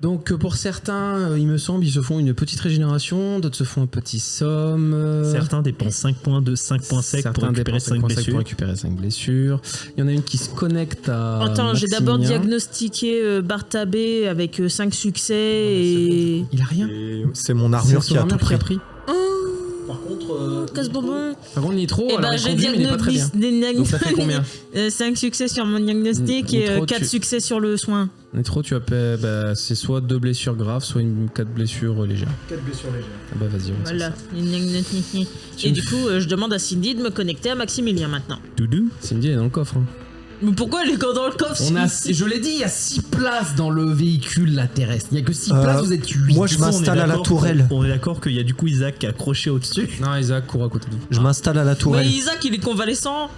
Donc pour certains, il me semble, ils se font une petite régénération, d'autres se font un petit somme. Certains dépensent 5 points de 5 points secs pour récupérer 5 blessures. Pour récupérer 5 blessures. Il y en a une qui se connecte à. Attends, j'ai d'abord Maximilien. diagnostiqué Bartabé avec 5 succès et. Il a rien. Et c'est mon armure qui a tout pris. Par contre, Casse-bonbon. par contre Nitro, Et alors, bah, il j'ai conduit, mais il est pas très bien. Donc ça fait combien 5 succès sur mon diagnostic et Nitro, 4 tu- succès sur le soin. Nitro, tu as bah, c'est soit 2 blessures graves, soit 4 blessures légères. 4 blessures légères. Ah bah vas-y, on va Voilà. faire ça. Et du coup, je demande à Cindy de me connecter à Maximilien maintenant. Doudou. Cindy elle est dans le coffre. Hein. Mais pourquoi elle est quand dans le coffre On a, si- je l'ai dit, il y a 6 places dans le véhicule là terrestre. Il y a que 6 places, vous êtes 8. Moi, je m'installe à la tourelle. On est d'accord qu'il y a du coup Isaac qui est accroché au-dessus. Non, Isaac court à côté de lui. Je m'installe à la tourelle. Mais Isaac, il est convalescent.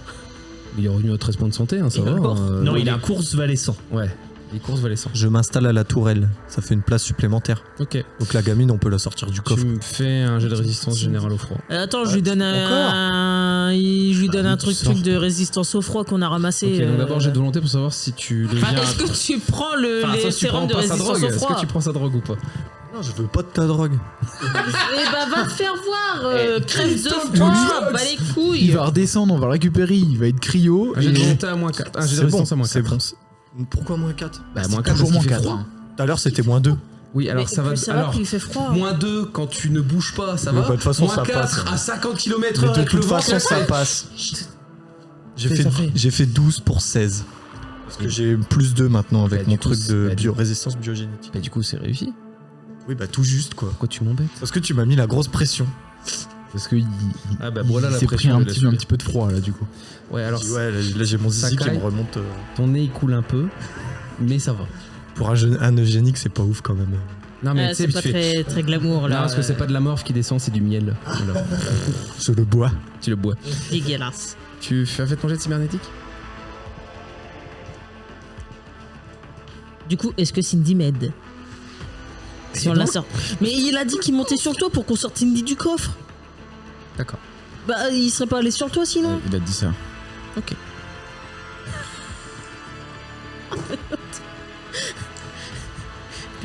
Il est revenu à 13 points de santé, hein, ça Et va. encore. Non, il est course valescent. Ouais, il course valescent. Je m'installe à la tourelle. Ça fait une place supplémentaire. Ok. Donc la gamine, on peut la sortir du coffre. Tu me fais un jet de résistance générale au froid. Attends, je lui donne je lui donne un truc de résistance au froid qu'on a ramassé. Ok, donc d'abord j'ai de volonté pour savoir si tu deviens. Enfin, est-ce que tu prends Enfin, les sauf si tu sérums prends de pas sa résistance drogue. au Est-ce froid que tu prends sa drogue ou pas? Non, je veux pas de ta drogue. Eh bah, va te faire voir, crève de putain, froid, bah les Il couilles. va redescendre, on va le récupérer, il va être cryo. Un jet de et- volonté à moins 4. Un jet de C'est résistance bon, à moins c'est 4. bon. Pourquoi moins 4? Bah, C'est moins 4 toujours parce moins qu'il fait 4. froid. hein. Tout à l'heure, c'était moins 2. Oui, alors Mais ça va. plus ça va, Alors, plus il fait froid. moins 2 quand tu ne bouges pas, ça Oui, va. bah, de toute façon, moins ça 4 passe. à 50 km/h Mais de avec le toute vent. façon, ça passe. J'ai Ça fait, fait. j'ai fait 12 pour 16. Parce que j'ai plus 2 maintenant avec Bah, mon du coup, truc de bah, du coup. résistance biogénétique. Bah, du coup, c'est réussi. Oui, bah tout juste quoi. Pourquoi tu m'embêtes? Parce que tu m'as mis la grosse pression. Parce que Ah, bah, voilà la s'est pris pression un de la petit, suite. peu de froid là du coup. Ouais, alors Je dis, ouais, là j'ai mon zizi qui caille. me remonte. ton nez il coule un peu, mais ça va. Pour un eugénique, c'est pas ouf quand même. Non, mais tu sais, C'est tu pas fais. très glamour Non, là. parce que c'est pas de la morphe qui descend, c'est du miel. Voilà. Je le bois. Tu le bois. Dégueulasse. Tu fais ton jet de cybernétique? Du coup, est-ce que Cindy m'aide si on la sort? Mais il a dit qu'il montait sur le toit pour qu'on sorte Cindy du coffre. D'accord. Bah, il serait pas allé sur le toit sinon. Il a dit ça. Ok.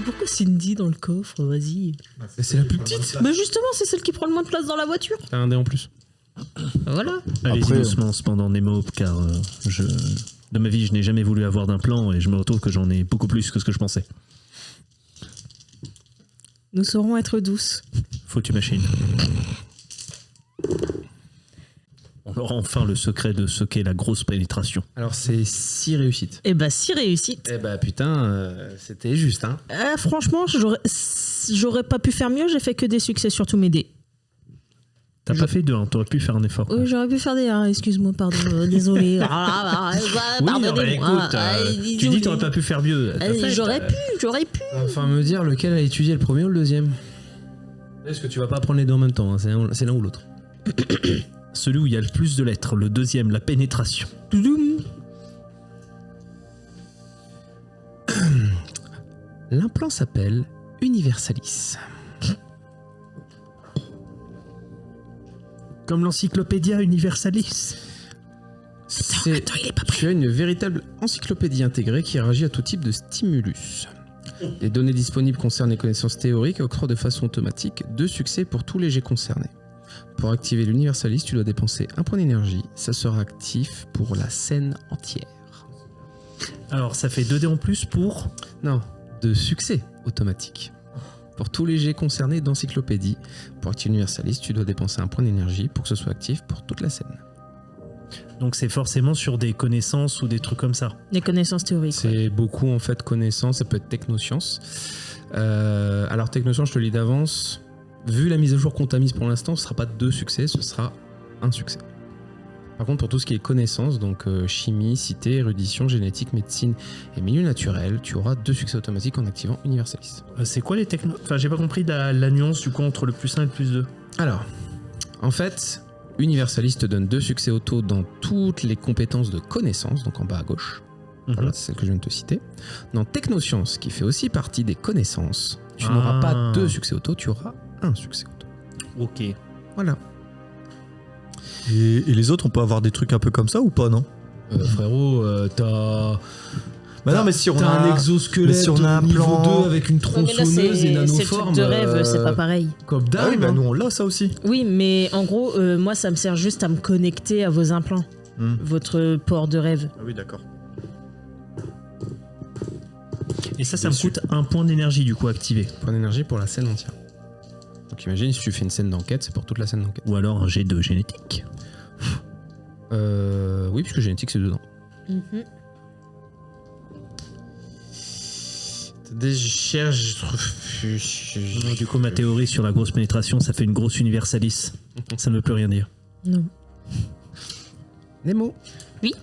Pourquoi Cindy dans le coffre? Vas-y. C'est la plus petite. Bah justement, c'est celle qui prend le moins de place dans la voiture. T'as un dé en plus. Voilà. Allez-y Après, doucement cependant Nemo, car de ma vie je n'ai jamais voulu avoir d'implant et je me retrouve que j'en ai beaucoup plus que ce que je pensais. Nous saurons être douces. Faut-tu machine. On aura enfin le secret de ce qu'est la grosse pénétration. Alors, c'est 6 réussites. Et bah, si réussite. Eh bah, putain, c'était juste, hein. Franchement, j'aurais pas pu faire mieux, j'ai fait que des succès sur tous mes dés. T'as pas fait 2, hein, t'aurais pu faire un effort. Oui, j'aurais pu faire des 1, excuse-moi, pardon, désolé. Oui, non, bah, écoute, tu dis t'aurais pas pu faire mieux. T'as fait, J'aurais pu. Enfin, me dire lequel a étudié le premier ou le deuxième. Est-ce que tu vas pas prendre les deux en même temps, hein, c'est l'un ou l'autre. Celui où il y a le plus de lettres, le deuxième, la pénétration. L'implant s'appelle Universalis. Comme l'encyclopédia Universalis. Tu as une véritable encyclopédie intégrée qui réagit à tout type de stimulus. Les données disponibles concernent les connaissances théoriques et octroient de façon automatique 2 succès pour tous les jets concernés. Pour activer l'Universalis, tu dois dépenser 1 point d'énergie. Ça sera actif pour la scène entière. Alors ça fait 2 dés en plus pour... Non, de succès automatique. Pour tous les jets concernés d'encyclopédie, pour activer l'Universalis, tu dois dépenser 1 point d'énergie pour que ce soit actif pour toute la scène. Donc c'est forcément sur des connaissances ou des trucs comme ça. Des connaissances théoriques. C'est beaucoup en fait connaissances, ça peut être technosciences. Alors technosciences, je te le lis d'avance, vu la mise à jour qu'on t'a mise pour l'instant, ce sera pas 2 succès, ce sera 1 succès. Par contre, pour tout ce qui est connaissances, donc chimie, cité, érudition, génétique, médecine et milieu naturel, tu auras 2 succès automatiques en activant Universalis. C'est quoi les technos... Enfin j'ai pas compris la nuance du coup entre le plus 1 et le plus 2. Alors, en fait, Universalis te donne 2 succès auto dans toutes les compétences de connaissances, donc en bas à gauche. Voilà, c'est celle que je viens de te citer. Dans Technosciences, qui fait aussi partie des connaissances, tu n'auras pas 2 succès auto, tu auras 1 succès auto. Ok. Voilà. Et les autres, on peut avoir des trucs un peu comme ça ou pas, non? Frérot, t'as... Bah non, mais si on T'as a un exosquelette mais si on a un niveau plan- 2 avec une Ouais, mais là, tronçonneuse et c'est le nanoforme. truc de rêve, c'est pas pareil. Comme Ah d'hab. oui, bah hein. nous on l'a ça aussi. Oui, mais en gros, moi, ça me sert juste à me connecter à vos implants, votre port de rêve. Ah oui, d'accord. Et ça me coûte un point d'énergie du coup activé. Point d'énergie pour la scène entière. Donc imagine si tu fais une scène d'enquête, c'est pour toute la scène d'enquête. Ou alors un jet de génétique. Oui, puisque génétique c'est dedans. Mhm. Des cherche. Du coup, ma théorie sur la grosse pénétration, ça fait une grosse universalis. Ça ne veut plus rien dire. Non. Nemo. Oui.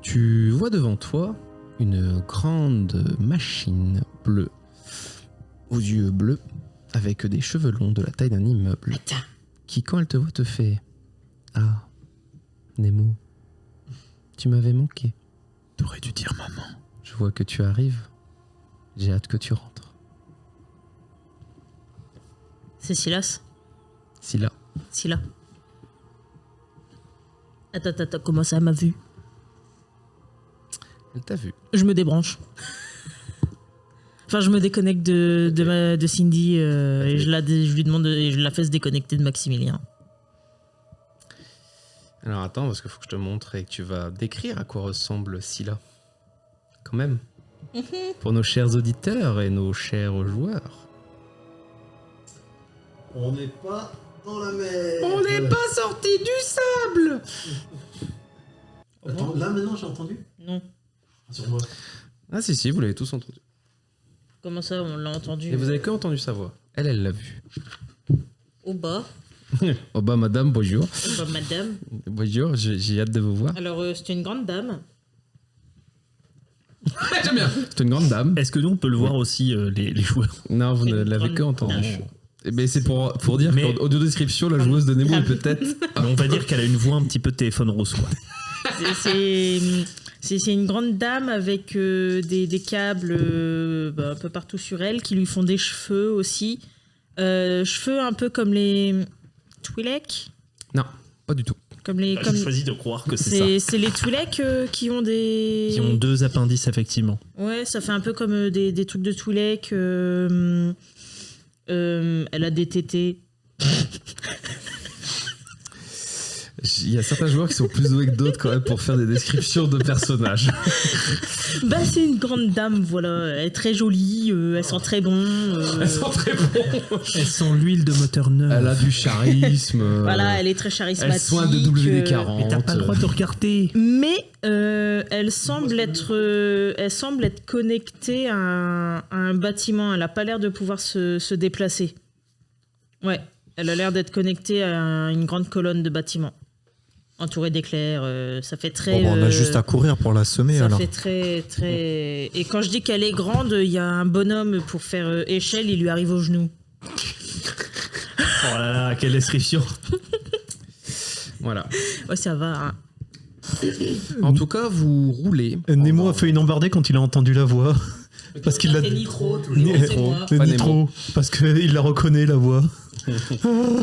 Tu vois devant toi une grande machine bleue, aux yeux bleus, avec des cheveux longs de la taille d'un immeuble, Attends. qui quand elle te voit te fait « Ah, Nemo, tu m'avais manqué. T'aurais dû dire maman. Je vois que tu arrives. J'ai hâte que tu rentres. C'est Silas. Scylla. Scylla. Attends, comment ça m'a vu? Elle t'a vu. Je me débranche. Enfin, je me déconnecte de Cindy et je lui demande et je la fais se déconnecter de Maximilien. Alors attends, parce qu'il faut que je te montre et que tu vas décrire à quoi ressemble Scylla. Quand même. Pour nos chers auditeurs et nos chers joueurs. On n'est pas dans la mer. On n'est pas sorti du sable. Attends, là maintenant j'ai entendu. Non. Sur moi. Ah si, vous l'avez tous entendu. Comment ça, on l'a entendu? Et vous avez que entendu sa voix. Elle l'a vu. Au bas. Oh bah madame, bonjour. Au bas, madame. Bonjour, j'ai hâte de vous voir. Alors, c'est une grande dame. J'aime bien. C'est une grande dame. Est-ce que nous, on peut le voir aussi, les joueurs? Non, vous C'est ne une l'avez grande que entendu. dame. Eh ben, c'est pour dire Mais- qu'en audio description, la joueuse de Nemo est peut-être... On va dire qu'elle a une voix un petit peu téléphone rose, quoi. C'est une grande dame avec des câbles un peu partout sur elle qui lui font des cheveux aussi. Cheveux un peu comme les Twi'lek. Non, pas du tout. Comme les, J'ai comme... choisi de croire que c'est ça. C'est les Twi'lek qui ont des... Qui ont 2 appendices, effectivement. Ouais, ça fait un peu comme des trucs de Twi'lek. Elle a des tétés. Il y a certains joueurs qui sont plus doués que d'autres quand même pour faire des descriptions de personnages. Bah, c'est une grande dame, voilà. Elle est très jolie, elle sent très bon. Elles sont très bons. Elles sont l'huile de moteur neuf. Elle a du charisme. Voilà, elle est très charismatique. Elle soigne de WD-40. Mais t'as pas le droit de regarder. Mais elle semble être connectée à un bâtiment. Elle n'a pas l'air de pouvoir se déplacer. Ouais, elle a l'air d'être connectée à une grande colonne de bâtiments. Entourée d'éclairs. Ça fait très... Bon, bah, on a juste à courir pour la semer ça alors. fait très, très... Et quand je dis qu'elle est grande, il y a un bonhomme pour faire échelle, il lui arrive au genou. Oh là là, quelle description. Voilà. Ouais, ça va, hein. En tout cas, vous roulez. Nemo a fait une embardée quand il a entendu la voix. Parce qu'il l'a C'est Nitro, Ni- c'est moi. Pas Nitro. Parce qu'il la reconnaît la voix. Oh,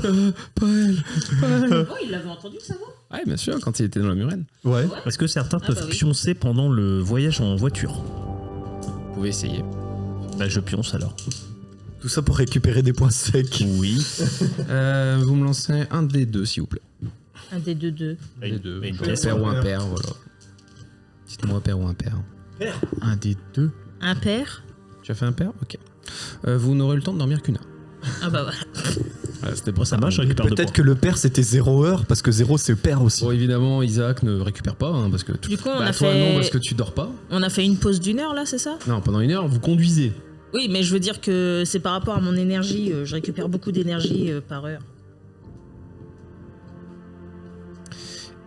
il l'avait entendu, ça va? Ouais, bien sûr, quand il était dans la murène. Ouais. Est-ce que certains peuvent bah oui. pioncer pendant le voyage en voiture? Vous pouvez essayer. Bah, je pionce alors. Tout ça pour récupérer des points secs. Oui. Vous me lancez un des deux, s'il vous plaît. Un des deux. Un des deux. Une Un pièce. pair ou un pair, voilà. Dites-moi pair ou un pair. Un des deux. Un père? Tu as fait un pair? Ok. Vous n'aurez le temps de dormir qu'une heure. Ah bah voilà. Voilà, c'était pour Ça marche, je récupère 2 Peut-être points. que le père c'était 0 heure parce que 0 c'est père aussi. Bon, évidemment, Isaac ne récupère pas, hein, parce que... Du coup, on Bah, a toi, fait... non, parce que tu dors pas. On a fait une pause d'1 heure, là, c'est ça? Non, pendant une heure, vous conduisez. Oui, mais je veux dire que c'est par rapport à mon énergie. Je récupère beaucoup d'énergie par heure.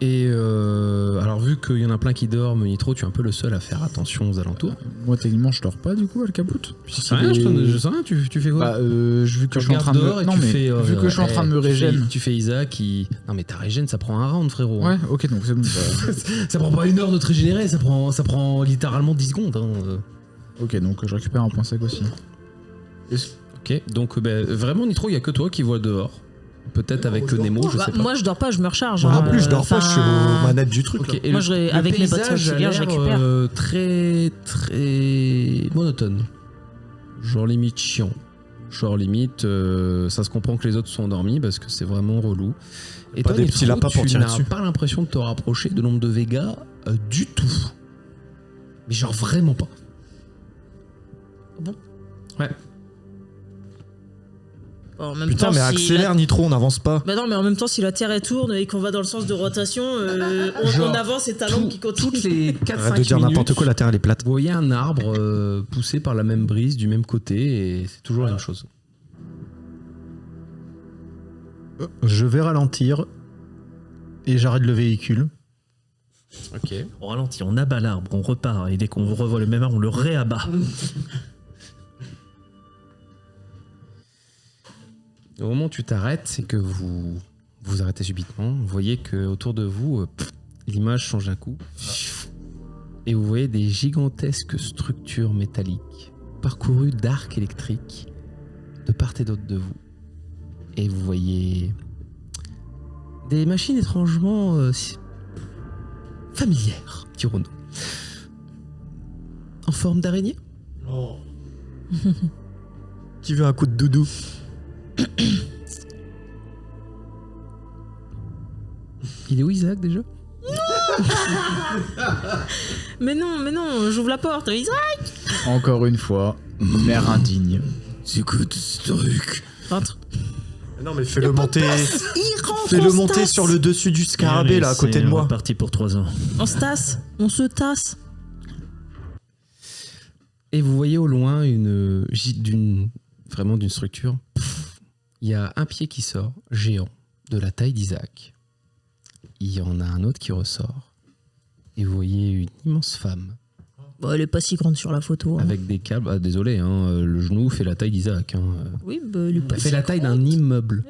Et alors, vu qu'il y en a plein qui dorment, Nitro, tu es un peu le seul à faire attention aux alentours. Moi, techniquement, je dors pas du coup, Al-Capout. Je sais rien, je sais rien, tu fais quoi? Bah, vu que Tu je suis en train de regardes dehors me... et Non, tu mais fais, vu que je suis en train de me régène. Tu fais Isaac qui... Non mais ta régène, ça prend un round, frérot. Ouais, ok, donc c'est bon. bah, Ça prend pas une heure de te régénérer, ça prend littéralement 10 secondes. Hein. ok, donc je récupère un point sec aussi. Ok, donc vraiment Nitro, il y a que toi qui vois dehors. Peut-être avec le Nemo, je Bah, sais pas. moi, je dors pas, je me recharge. Moi hein. non plus, je dors pas, je suis Enfin, aux manettes du truc. Ok, là. et Moi, avec mes bottes paysage a auxiliaires, je l'air, récupère. très très monotone. Genre limite chiant. Genre limite, ça se comprend que les autres sont endormis parce que c'est vraiment relou. Et Pas toi, des Nitro, petits lapins pour tu tirer n'as dessus. pas l'impression de te rapprocher de l'ombre de Vega du tout. Mais genre vraiment pas. Bon. Ouais. Bon, en même Putain, temps, mais si accélère, Nitro, on n'avance pas. Bah non, mais en même temps, si la Terre elle tourne et qu'on va dans le sens de rotation, Genre, on avance et ta lampe qui continue. Toutes les 4-5 Arrête de dire minutes, n'importe quoi, la Terre elle est plate. vous voyez un arbre poussé par la même brise du même côté et c'est toujours la même chose. Je vais ralentir et j'arrête le véhicule. Ok. On ralentit, on abat l'arbre, on repart et dès qu'on revoit le même arbre, on le réabat. Au moment où tu t'arrêtes, c'est que vous vous arrêtez subitement. Vous voyez que autour de vous, l'image change d'un coup. Et vous voyez des gigantesques structures métalliques parcourues d'arcs électriques de part et d'autre de vous. Et vous voyez des machines étrangement familières, dirons-nous. En forme d'araignée. Non. Qui veut un coup de doudou? Il est où Isaac déjà? Mais non, j'ouvre la porte. Isaac, Encore une fois, mère indigne. C'est quoi ce truc? rentre. Non, mais fais-le monter. Il rentre. Fais-le on se monter tasse. sur le dessus du scarabée là, à côté de moi. C'est parti pour 3 ans. On se tasse. On se tasse. Et vous voyez au loin vraiment d'une structure. Il y a un pied qui sort, géant, de la taille d'Isaac. Il y en a un autre qui ressort. Et vous voyez une immense femme Bon, elle est pas si grande sur la photo. hein. avec des câbles. Ah, désolé, le genou fait la taille d'Isaac. Oui, bah, elle est pas Elle si fait la taille d'un immeuble.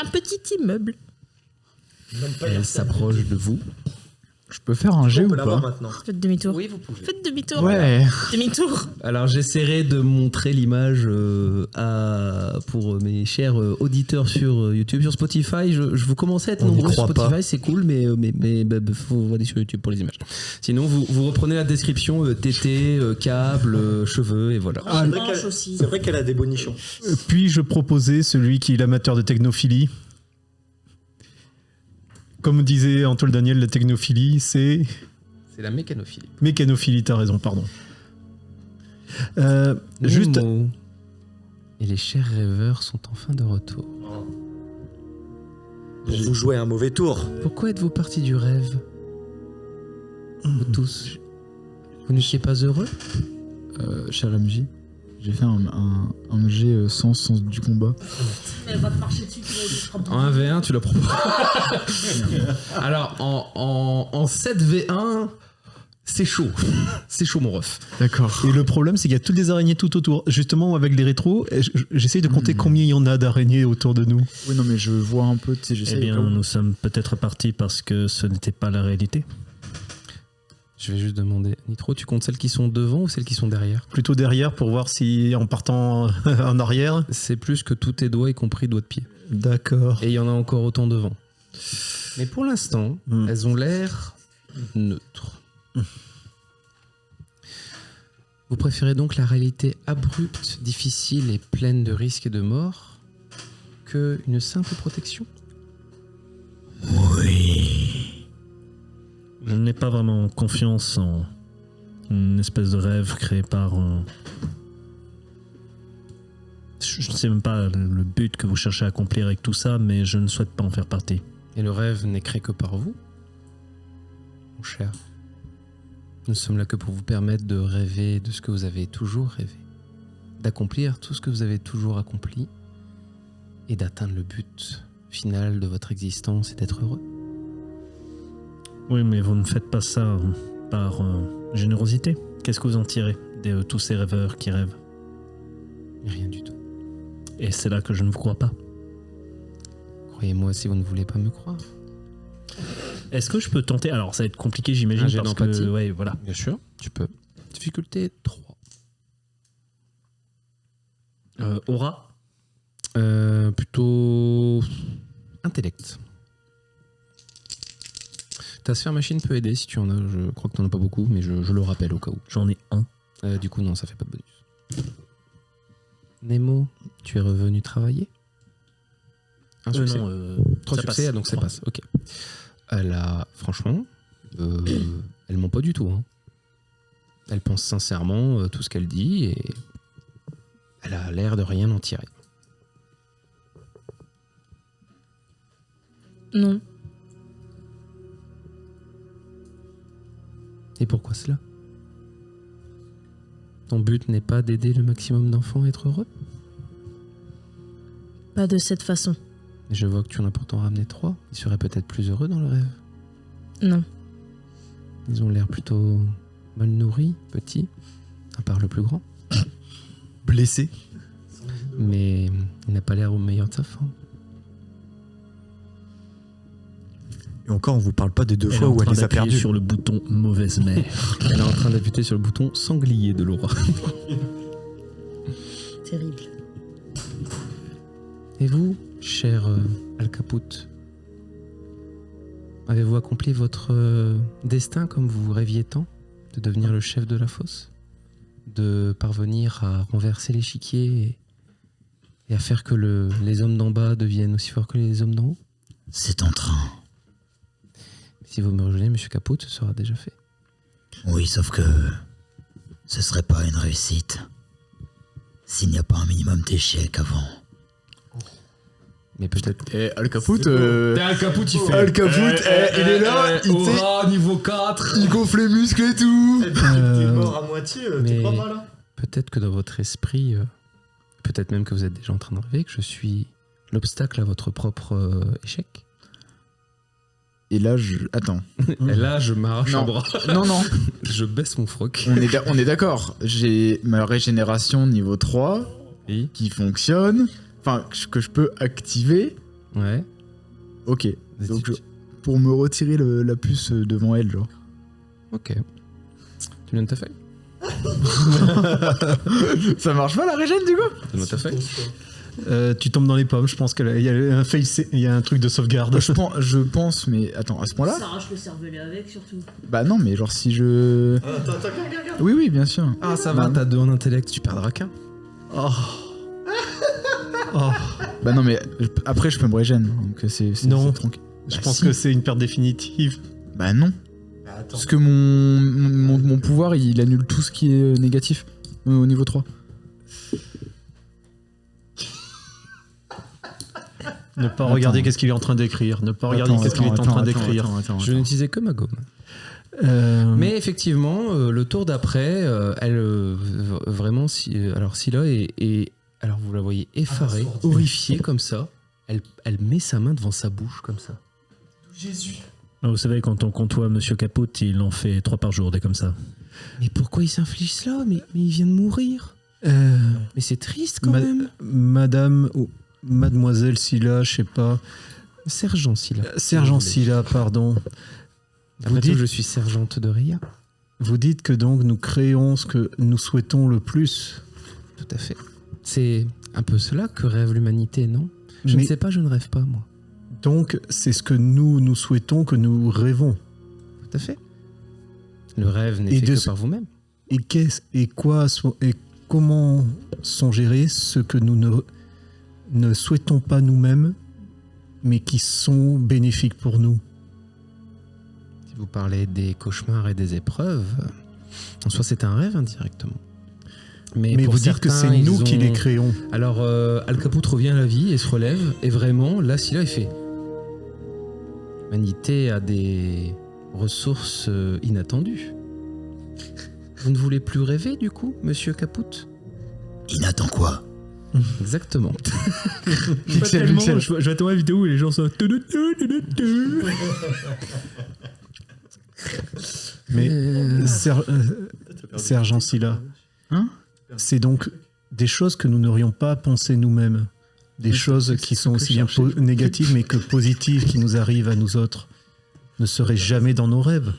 un petit immeuble. Elle s'approche de vous. Je peux faire un g ou pas? maintenant. Faites demi-tour. vous pouvez. Faites demi-tour. Ouais. Demi-tour. Alors j'essaierai de montrer l'image pour mes chers auditeurs sur YouTube, sur Spotify. Je vous commence à être On n'y nombreux sur croit pas. Spotify, c'est cool, mais faut aller sur YouTube pour les images. Sinon vous reprenez la description tété, câble, cheveux et voilà. Ah, vrai manche qu'elle- aussi. C'est vrai qu'elle a des bonichons. Puis-je proposer celui qui est l'amateur de technophilie? Comme disait Antoine Daniel, la technophilie, c'est... C'est la mécanophilie. Mécanophilie, t'as raison, pardon. Juste... Momo et les chers rêveurs sont enfin de retour. Vous jouez un mauvais tour. Pourquoi êtes-vous partis du rêve, vous tous? Vous n'étiez pas heureux? Cher MJ, j'ai fait un G sans sens du combat. Elle va te marcher dessus, tu vas être frappé. En 1v1, tu la prends pas. Alors, en 7v1, c'est chaud. C'est chaud, mon ref. D'accord. Et le problème, c'est qu'il y a toutes des araignées tout autour. Justement, avec les rétros, j'essaye de compter combien il y en a d'araignées autour de nous. Oui, non, mais je vois un peu, tu sais, j'essaie. Eh bien, nous sommes peut-être partis parce que ce n'était pas la réalité. Je vais juste demander, Nitro, tu comptes celles qui sont devant ou celles qui sont derrière? Plutôt derrière pour voir si, en partant en arrière... C'est plus que tous tes doigts, y compris doigts de pied. D'accord. Et il y en a encore autant devant. Mais pour l'instant, elles ont l'air neutres. Vous préférez donc la réalité abrupte, difficile et pleine de risques et de morts que une simple protection? Je n'ai pas vraiment confiance en une espèce de rêve créé par... Je ne sais même pas le but que vous cherchez à accomplir avec tout ça, mais je ne souhaite pas en faire partie. Et le rêve n'est créé que par vous, mon cher. Nous sommes là que pour vous permettre de rêver de ce que vous avez toujours rêvé, d'accomplir tout ce que vous avez toujours accompli et d'atteindre le but final de votre existence et d'être heureux. Oui, mais vous ne faites pas ça par générosité. Qu'est-ce que vous en tirez de tous ces rêveurs qui rêvent? Rien du tout. Et c'est là que je ne vous crois pas. Croyez-moi si vous ne voulez pas me croire. Est-ce que je peux tenter... Alors, ça va être compliqué, j'imagine, Un jet parce d'empathie. que... Ouais, voilà. Bien sûr, tu peux. Difficulté 3. Aura. Plutôt intellect. Ta sphère machine peut aider si tu en as. Je crois que tu n'en as pas beaucoup, mais je le rappelle au cas où. J'en ai un. Du coup, non, ça fait pas de bonus. Nemo, tu es revenu travailler? Un succès. Non, 3 ça succès, passe. donc ça 3. passe. Ok. Elle a, franchement, elle ment pas du tout. Hein. Elle pense sincèrement tout ce qu'elle dit et elle a l'air de rien en tirer. Non. Et pourquoi cela? Ton but n'est pas d'aider le maximum d'enfants à être heureux? Pas de cette façon. Mais je vois que tu en as pourtant ramené 3. Ils seraient peut-être plus heureux dans le rêve. Non. Ils ont l'air plutôt mal nourris, petits, à part le plus grand. Blessé. Mais il n'a pas l'air au meilleur de sa forme. Et encore, on vous parle pas des 2 Elle est fois en où elle train les a d'appuyer perdus. sur le bouton mauvaise mère. Elle est en train d'appuyer sur le bouton sanglier de Laura. Terrible. Et vous, cher Al-Caput, avez-vous accompli votre destin comme vous rêviez tant, de devenir le chef de la fosse, de parvenir à renverser l'échiquier et à faire que les hommes d'en bas deviennent aussi forts que les hommes d'en haut? C'est en train. Si vous me rejoignez, monsieur Caput, ce sera déjà fait. Oui, sauf que ce serait pas une réussite s'il n'y a pas un minimum d'échecs avant. Mais peut-être... Al-Caput, Al-Caput, il fait... Al-Caput, il est là, il niveau 4. il gonfle les muscles et tout. T'es mort à moitié, mais- t'es pas mal, hein. Peut-être que dans votre esprit, peut-être même que vous êtes déjà en train de rêver que je suis l'obstacle à votre propre échec. Et là, attends. Et là, je m'arrache Non. un bras. Non. Je baisse mon froc. On est d'accord. J'ai ma régénération niveau 3 Oui. qui fonctionne. Enfin, que je peux activer. Ouais. Ok. Donc, pour me retirer la puce devant elle, genre. Ok. Tu donnes ta feuille? Ça marche pas la régène du coup? Donne-moi ta feuille. Tu tombes dans les pommes, je pense qu'il y a un truc de sauvegarde. je pense, mais attends, à ce point-là? S'arrache le cervelet avec, surtout. Bah non, mais genre si je... Attends, regarde. Oui, bien sûr. Ah, ça va, Bah, t'as 2 en intellect, tu perdras qu'un. Oh. Oh. Bah non, mais après je peux me régène, donc c'est Non. c'est tranquille. Je Bah pense si. que c'est une perte définitive. Bah non. Attends. Parce que mon pouvoir, il annule tout ce qui est négatif au niveau 3. Ne pas Attends. regarder qu'est-ce qu'il est en train d'écrire. Ne pas regarder qu'est-ce qu'il est en train d'écrire. Je n'utilisais que ma gomme. Mais effectivement, le tour d'après, elle vraiment, alors Scylla est alors vous la voyez effarée, horrifiée comme ça. Elle met sa main devant sa bouche comme ça. Jésus. Vous savez, quand on côtoie Monsieur Caput, il en fait 3 par jour, des comme ça. Mais pourquoi il s'inflige cela? Mais il vient de mourir. Mais c'est triste quand même. Madame ou Mademoiselle Scylla, je sais pas. Sergent Scylla. Sergent Scylla, pardon. Après tout, je suis sergente de Ria. Vous dites que donc nous créons ce que nous souhaitons le plus. Tout à fait. C'est un peu cela que rêve l'humanité, non? Je ne sais pas, je ne rêve pas, moi. Donc, c'est ce que nous souhaitons, que nous rêvons. Tout à fait. Le rêve n'est Et fait de que ce- par vous-même. Et comment sont gérés ceux que nous ne souhaitons pas nous-mêmes, mais qui sont bénéfiques pour nous? Si vous parlez des cauchemars et des épreuves, en soi c'est un rêve indirectement. Mais pour vous dites que certains, c'est nous ils qui ont- les créons. Alors Al-Caput revient à la vie et se relève, et vraiment, là, Scylla, il fait... L'humanité a des ressources inattendues. Vous ne voulez plus rêver, du coup, monsieur Caput? Il attend quoi? Exactement. Pixel. Je vais attendre la vidéo où les gens sont... Mais Sergent Scylla, Hein? c'est donc des choses que nous n'aurions pas pensé nous-mêmes. Des choses qui sont aussi bien négatives mais que positives qui nous arrivent à nous autres ne seraient jamais dans nos rêves.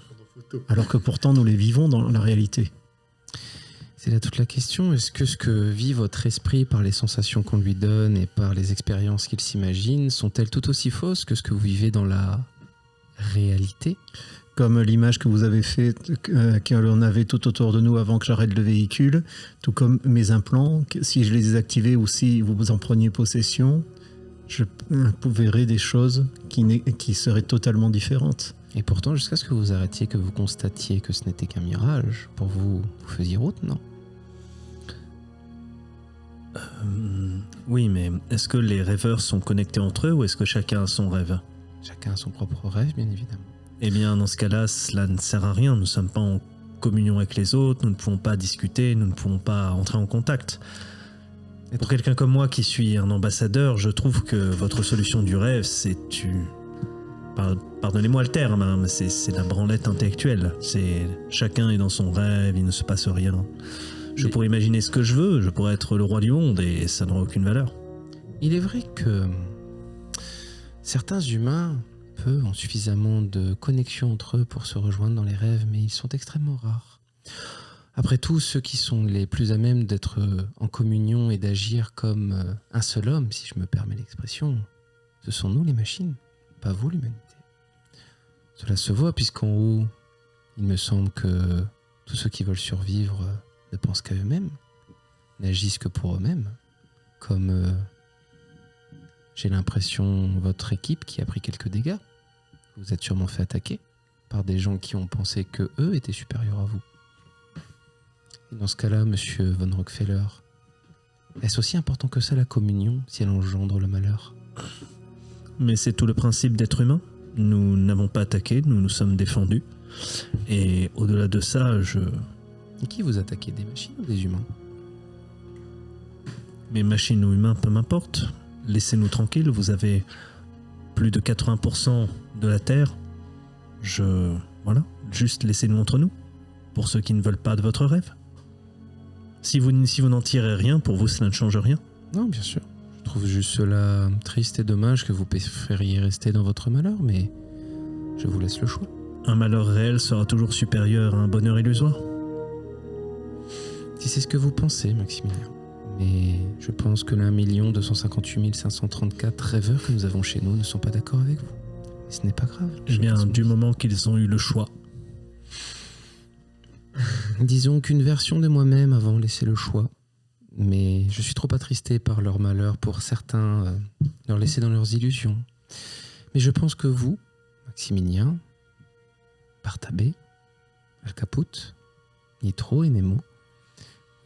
Alors que pourtant nous les vivons dans la réalité. C'est là toute la question. Est-ce que ce que vit votre esprit par les sensations qu'on lui donne et par les expériences qu'il s'imagine sont-elles tout aussi fausses que ce que vous vivez dans la réalité? Comme l'image que vous avez faite, qu'on avait tout autour de nous avant que j'arrête le véhicule, tout comme mes implants, si je les activais ou si vous en preniez possession, je verrais des choses qui seraient totalement différentes. Et pourtant, jusqu'à ce que vous arrêtiez, que vous constatiez que ce n'était qu'un mirage, pour vous, vous faisiez route, non? Oui, mais est-ce que les rêveurs sont connectés entre eux ou est-ce que chacun a son rêve? Chacun a son propre rêve, bien évidemment. Eh bien, dans ce cas-là, cela ne sert à rien. Nous ne sommes pas en communion avec les autres, nous ne pouvons pas discuter, nous ne pouvons pas entrer en contact. Pour quelqu'un comme moi qui suis un ambassadeur, je trouve que votre solution du rêve, c'est pardonnez-moi le terme, hein, mais c'est la branlette intellectuelle. Chacun est dans son rêve, il ne se passe rien. Je pourrais imaginer ce que je veux, je pourrais être le roi du monde et ça n'aurait aucune valeur. Il est vrai que certains humains ont suffisamment de connexion entre eux pour se rejoindre dans les rêves, mais ils sont extrêmement rares. Après tout, ceux qui sont les plus à même d'être en communion et d'agir comme un seul homme, si je me permets l'expression, ce sont nous les machines, pas vous l'humanité. Cela se voit puisqu'en haut, il me semble que tous ceux qui veulent survivre ne pensent qu'à eux-mêmes, n'agissent que pour eux-mêmes, comme j'ai l'impression votre équipe qui a pris quelques dégâts. Vous êtes sûrement fait attaquer par des gens qui ont pensé que eux étaient supérieurs à vous. Et dans ce cas-là, monsieur Von Rockefeller, est-ce aussi important que ça la communion si elle engendre le malheur? Mais c'est tout le principe d'être humain. Nous n'avons pas attaqué, nous nous sommes défendus. Et au-delà de ça, Et qui vous attaquez, des machines ou des humains? Mais machines ou humains, peu m'importe. Laissez-nous tranquilles, vous avez plus de 80% de la Terre. Voilà, juste laissez-nous entre nous. Pour ceux qui ne veulent pas de votre rêve. Si vous n'en tirez rien, pour vous, cela ne change rien. Non, bien sûr. Je trouve juste cela triste et dommage que vous préfériez rester dans votre malheur, mais je vous laisse le choix. Un malheur réel sera toujours supérieur à un bonheur illusoire. Si c'est ce que vous pensez, Maximilien. Mais je pense que les 1 258 534 rêveurs que nous avons chez nous ne sont pas d'accord avec vous. Et ce n'est pas grave. Eh bien, du moment qu'ils ont eu le choix. Disons qu'une version de moi-même avant laissé le choix. Mais je suis trop attristé par leur malheur pour certains leur laisser dans leurs illusions. Mais je pense que vous, Maximilien, Bartabé, Al Caput, Nitro et Nemo,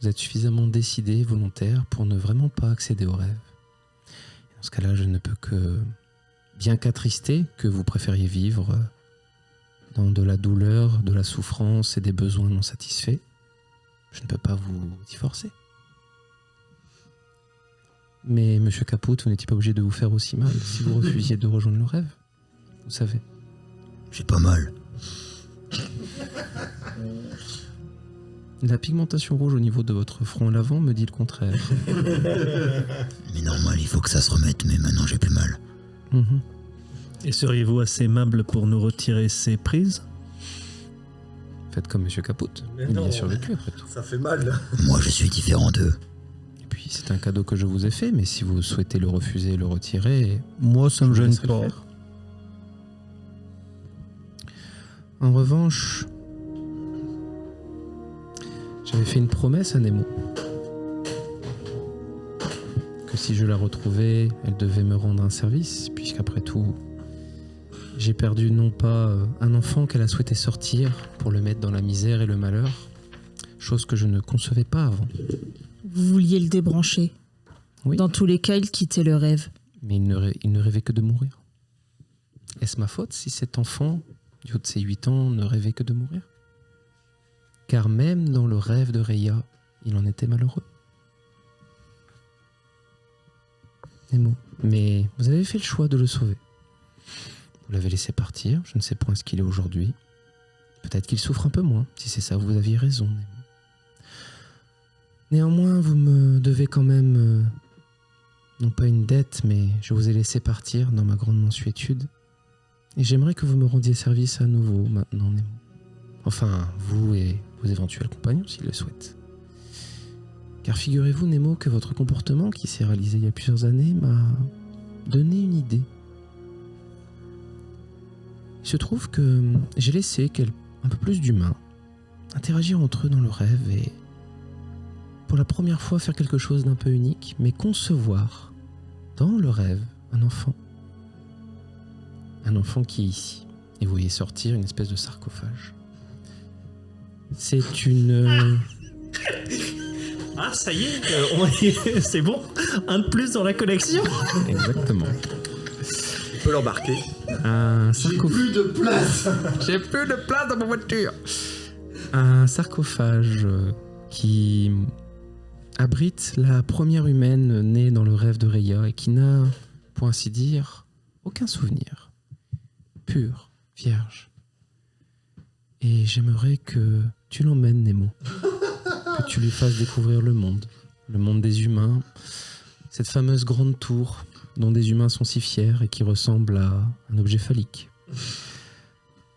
vous êtes suffisamment décidés, volontaires, pour ne vraiment pas accéder au rêve. Dans ce cas-là, je ne peux que bien qu'attrister que vous préfériez vivre dans de la douleur, de la souffrance et des besoins non satisfaits. Je ne peux pas vous y forcer. Mais, monsieur Caput, vous n'étiez pas obligé de vous faire aussi mal si vous refusiez de rejoindre le rêve. Vous savez. J'ai pas mal. La pigmentation rouge au niveau de votre front à l'avant me dit le contraire. Mais normal, il faut que ça se remette, mais maintenant j'ai plus mal. Et seriez-vous assez aimable pour nous retirer ces prises? Faites comme monsieur Caput. Mais Il y non, a survécu après tout. Ça fait mal, là. Moi, je suis différent d'eux. Et puis c'est un cadeau que je vous ai fait, mais si vous souhaitez le refuser et le retirer... Moi, ça me je vous gêne laisserai le pas. faire. En revanche, j'avais fait une promesse à Nemo. Que si je la retrouvais, elle devait me rendre un service, puisqu'après tout, j'ai perdu non pas un enfant qu'elle a souhaité sortir pour le mettre dans la misère et le malheur, chose que je ne concevais pas avant. Vous vouliez le débrancher. Oui. Dans tous les cas, il quittait le rêve. Mais il ne rêvait que de mourir. Est-ce ma faute si cet enfant, du haut de ses 8 ans, ne rêvait que de mourir? Car même dans le rêve de Reya, il en était malheureux. Nemo, mais vous avez fait le choix de le sauver. Vous l'avez laissé partir, je ne sais pas ce qu'il est aujourd'hui. Peut-être qu'il souffre un peu moins, si c'est ça, vous aviez raison, Nemo. Néanmoins, vous me devez quand même, non pas une dette, mais je vous ai laissé partir dans ma grande mansuétude. Et j'aimerais que vous me rendiez service à nouveau, maintenant, Nemo. Enfin, vous et vos éventuels compagnons, s'ils le souhaitent. Car figurez-vous, Nemo, que votre comportement, qui s'est réalisé il y a plusieurs années, m'a donné une idée. Il se trouve que j'ai laissé un peu plus d'humains interagir entre eux dans le rêve et, pour la première fois, faire quelque chose d'un peu unique, mais concevoir, dans le rêve, un enfant. Un enfant qui est ici. Et vous voyez sortir une espèce de sarcophage. C'est une... Ah, ça y est, c'est bon. Un de plus dans la collection. Exactement. On peut l'embarquer. Un sarcophage. Plus de place. J'ai plus de place dans ma voiture. Un sarcophage qui abrite la première humaine née dans le rêve de Reya et qui n'a, pour ainsi dire, aucun souvenir. Pur, vierge. Et j'aimerais que tu l'emmènes, Nemo. Que tu lui fasses découvrir le monde des humains, cette fameuse grande tour dont des humains sont si fiers et qui ressemble à un objet phallique.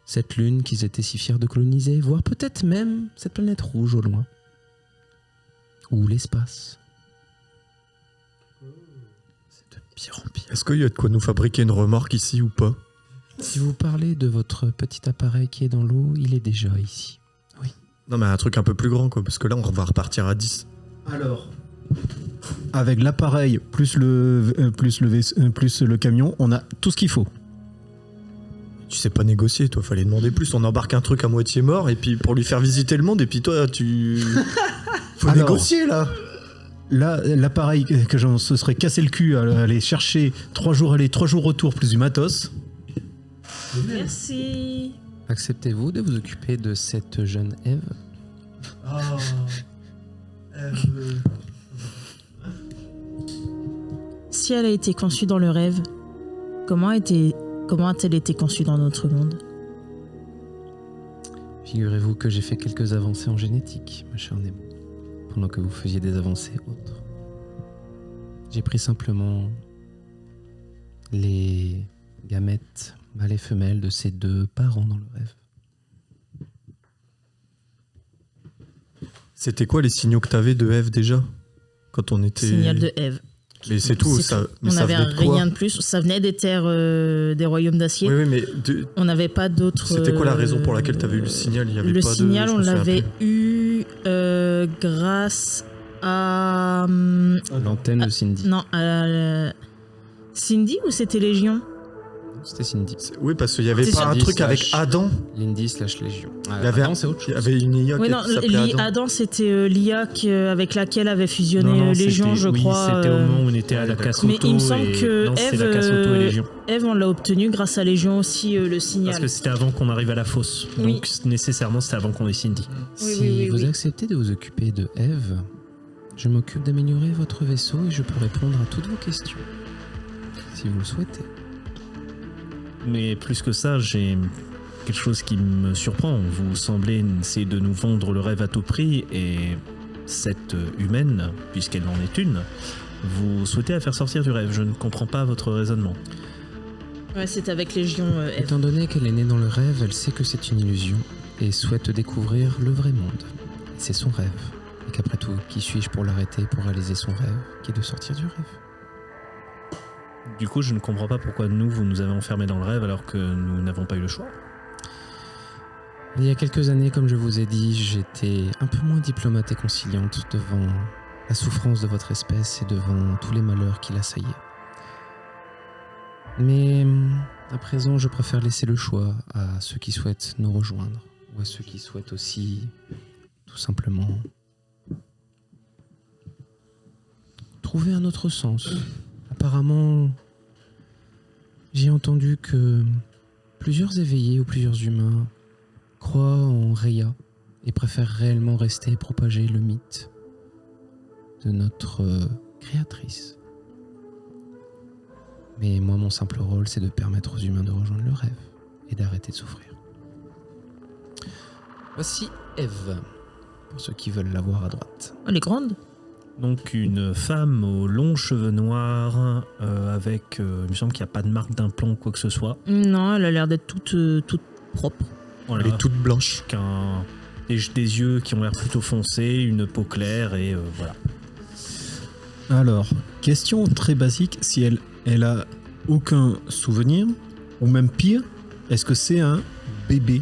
Cette lune qu'ils étaient si fiers de coloniser, voire peut-être même cette planète rouge au loin. Ou l'espace. C'est de pire en pire. Est-ce qu'il y a de quoi nous fabriquer une remorque ici ou pas? Si vous parlez de votre petit appareil qui est dans l'eau, il est déjà ici. Oui. Non mais un truc un peu plus grand quoi, parce que là on va repartir à 10. Alors, avec l'appareil plus le camion, on a tout ce qu'il faut. Tu sais pas négocier, toi, fallait demander plus. On embarque un truc à moitié mort et puis pour lui faire visiter le monde et puis toi tu... Faut Alors, négocier là. Là, l'appareil que j'en se serait cassé le cul à aller chercher 3 jours aller, 3 jours retour plus du matos. Merci. Acceptez-vous de vous occuper de cette jeune Ève? Oh. Si elle a été conçue dans le rêve, comment a-t-elle été conçue dans notre monde? Figurez-vous que j'ai fait quelques avancées en génétique, ma chère Nemo, pendant que vous faisiez des avancées autres. J'ai pris simplement les gamètes mâles et femelles de ces 2 parents dans le rêve. C'était quoi les signaux que t'avais de Eve déjà? Quand on était... Signal de Ève. Mais c'est tout, C'est ça, tout. mais On ça avait venait de quoi? rien de plus. Ça venait des terres des royaumes d'acier. Oui, mais On n'avait pas d'autres. c'était quoi la raison pour laquelle t'avais eu le signal? Il y avait Le pas de... signal, je on me souviens l'avait plus. eu grâce à. L'antenne de Cindy. Non, à Cindy ou c'était Légion? C'était Cindy. Oui, parce qu'il y avait C'est pas un Cindy truc avec slash- Adam. Lindy / Légion. Il y avait Adam, c'est autre Il y chose. avait une IA Oui, qui non, s'appelait Adam. Adam, c'était l'IA avec laquelle avait fusionné Non, Légion, c'était- je crois. Oui, c'était au moment où on était à la casse Mais auto. il me semble et... que non, c'était la Ève, casse auto et Légion. Ève, on l'a obtenu grâce à Légion aussi, le signal. Parce que c'était avant qu'on arrive à la fosse. Oui. Donc nécessairement c'était avant qu'on ait Cindy. Oui, Si oui, vous oui. acceptez de vous occuper de Ève, je m'occupe d'améliorer votre vaisseau et je peux répondre à toutes vos questions. Si vous le souhaitez. Mais plus que ça, j'ai quelque chose qui me surprend. Vous semblez essayer de nous vendre le rêve à tout prix et cette humaine, puisqu'elle en est une, vous souhaitez la faire sortir du rêve. Je ne comprends pas votre raisonnement. Ouais, c'est avec Légion, Ève. Étant donné qu'elle est née dans le rêve, elle sait que c'est une illusion et souhaite découvrir le vrai monde. C'est son rêve. Et qu'après tout, qui suis-je pour l'arrêter pour réaliser son rêve, qui est de sortir du rêve? Du coup, je ne comprends pas pourquoi vous nous avez enfermés dans le rêve alors que nous n'avons pas eu le choix. Il y a quelques années, comme je vous ai dit, j'étais un peu moins diplomate et conciliante devant la souffrance de votre espèce et devant tous les malheurs qui l'assaillaient. Mais à présent, je préfère laisser le choix à ceux qui souhaitent nous rejoindre ou à ceux qui souhaitent aussi, tout simplement, trouver un autre sens. Apparemment, j'ai entendu que plusieurs éveillés ou plusieurs humains croient en Reya et préfèrent réellement rester et propager le mythe de notre créatrice. Mais moi, mon simple rôle, c'est de permettre aux humains de rejoindre le rêve et d'arrêter de souffrir. Voici Ève, pour ceux qui veulent la voir à droite. Elle est grande. Donc une femme aux longs cheveux noirs avec, il me semble qu'il n'y a pas de marque d'implant ou quoi que ce soit. Non, elle a l'air d'être toute propre. Voilà. Elle est toute blanche. Des yeux qui ont l'air plutôt foncés, une peau claire et voilà. Alors, question très basique, si elle a aucun souvenir, ou même pire, est-ce que c'est un bébé?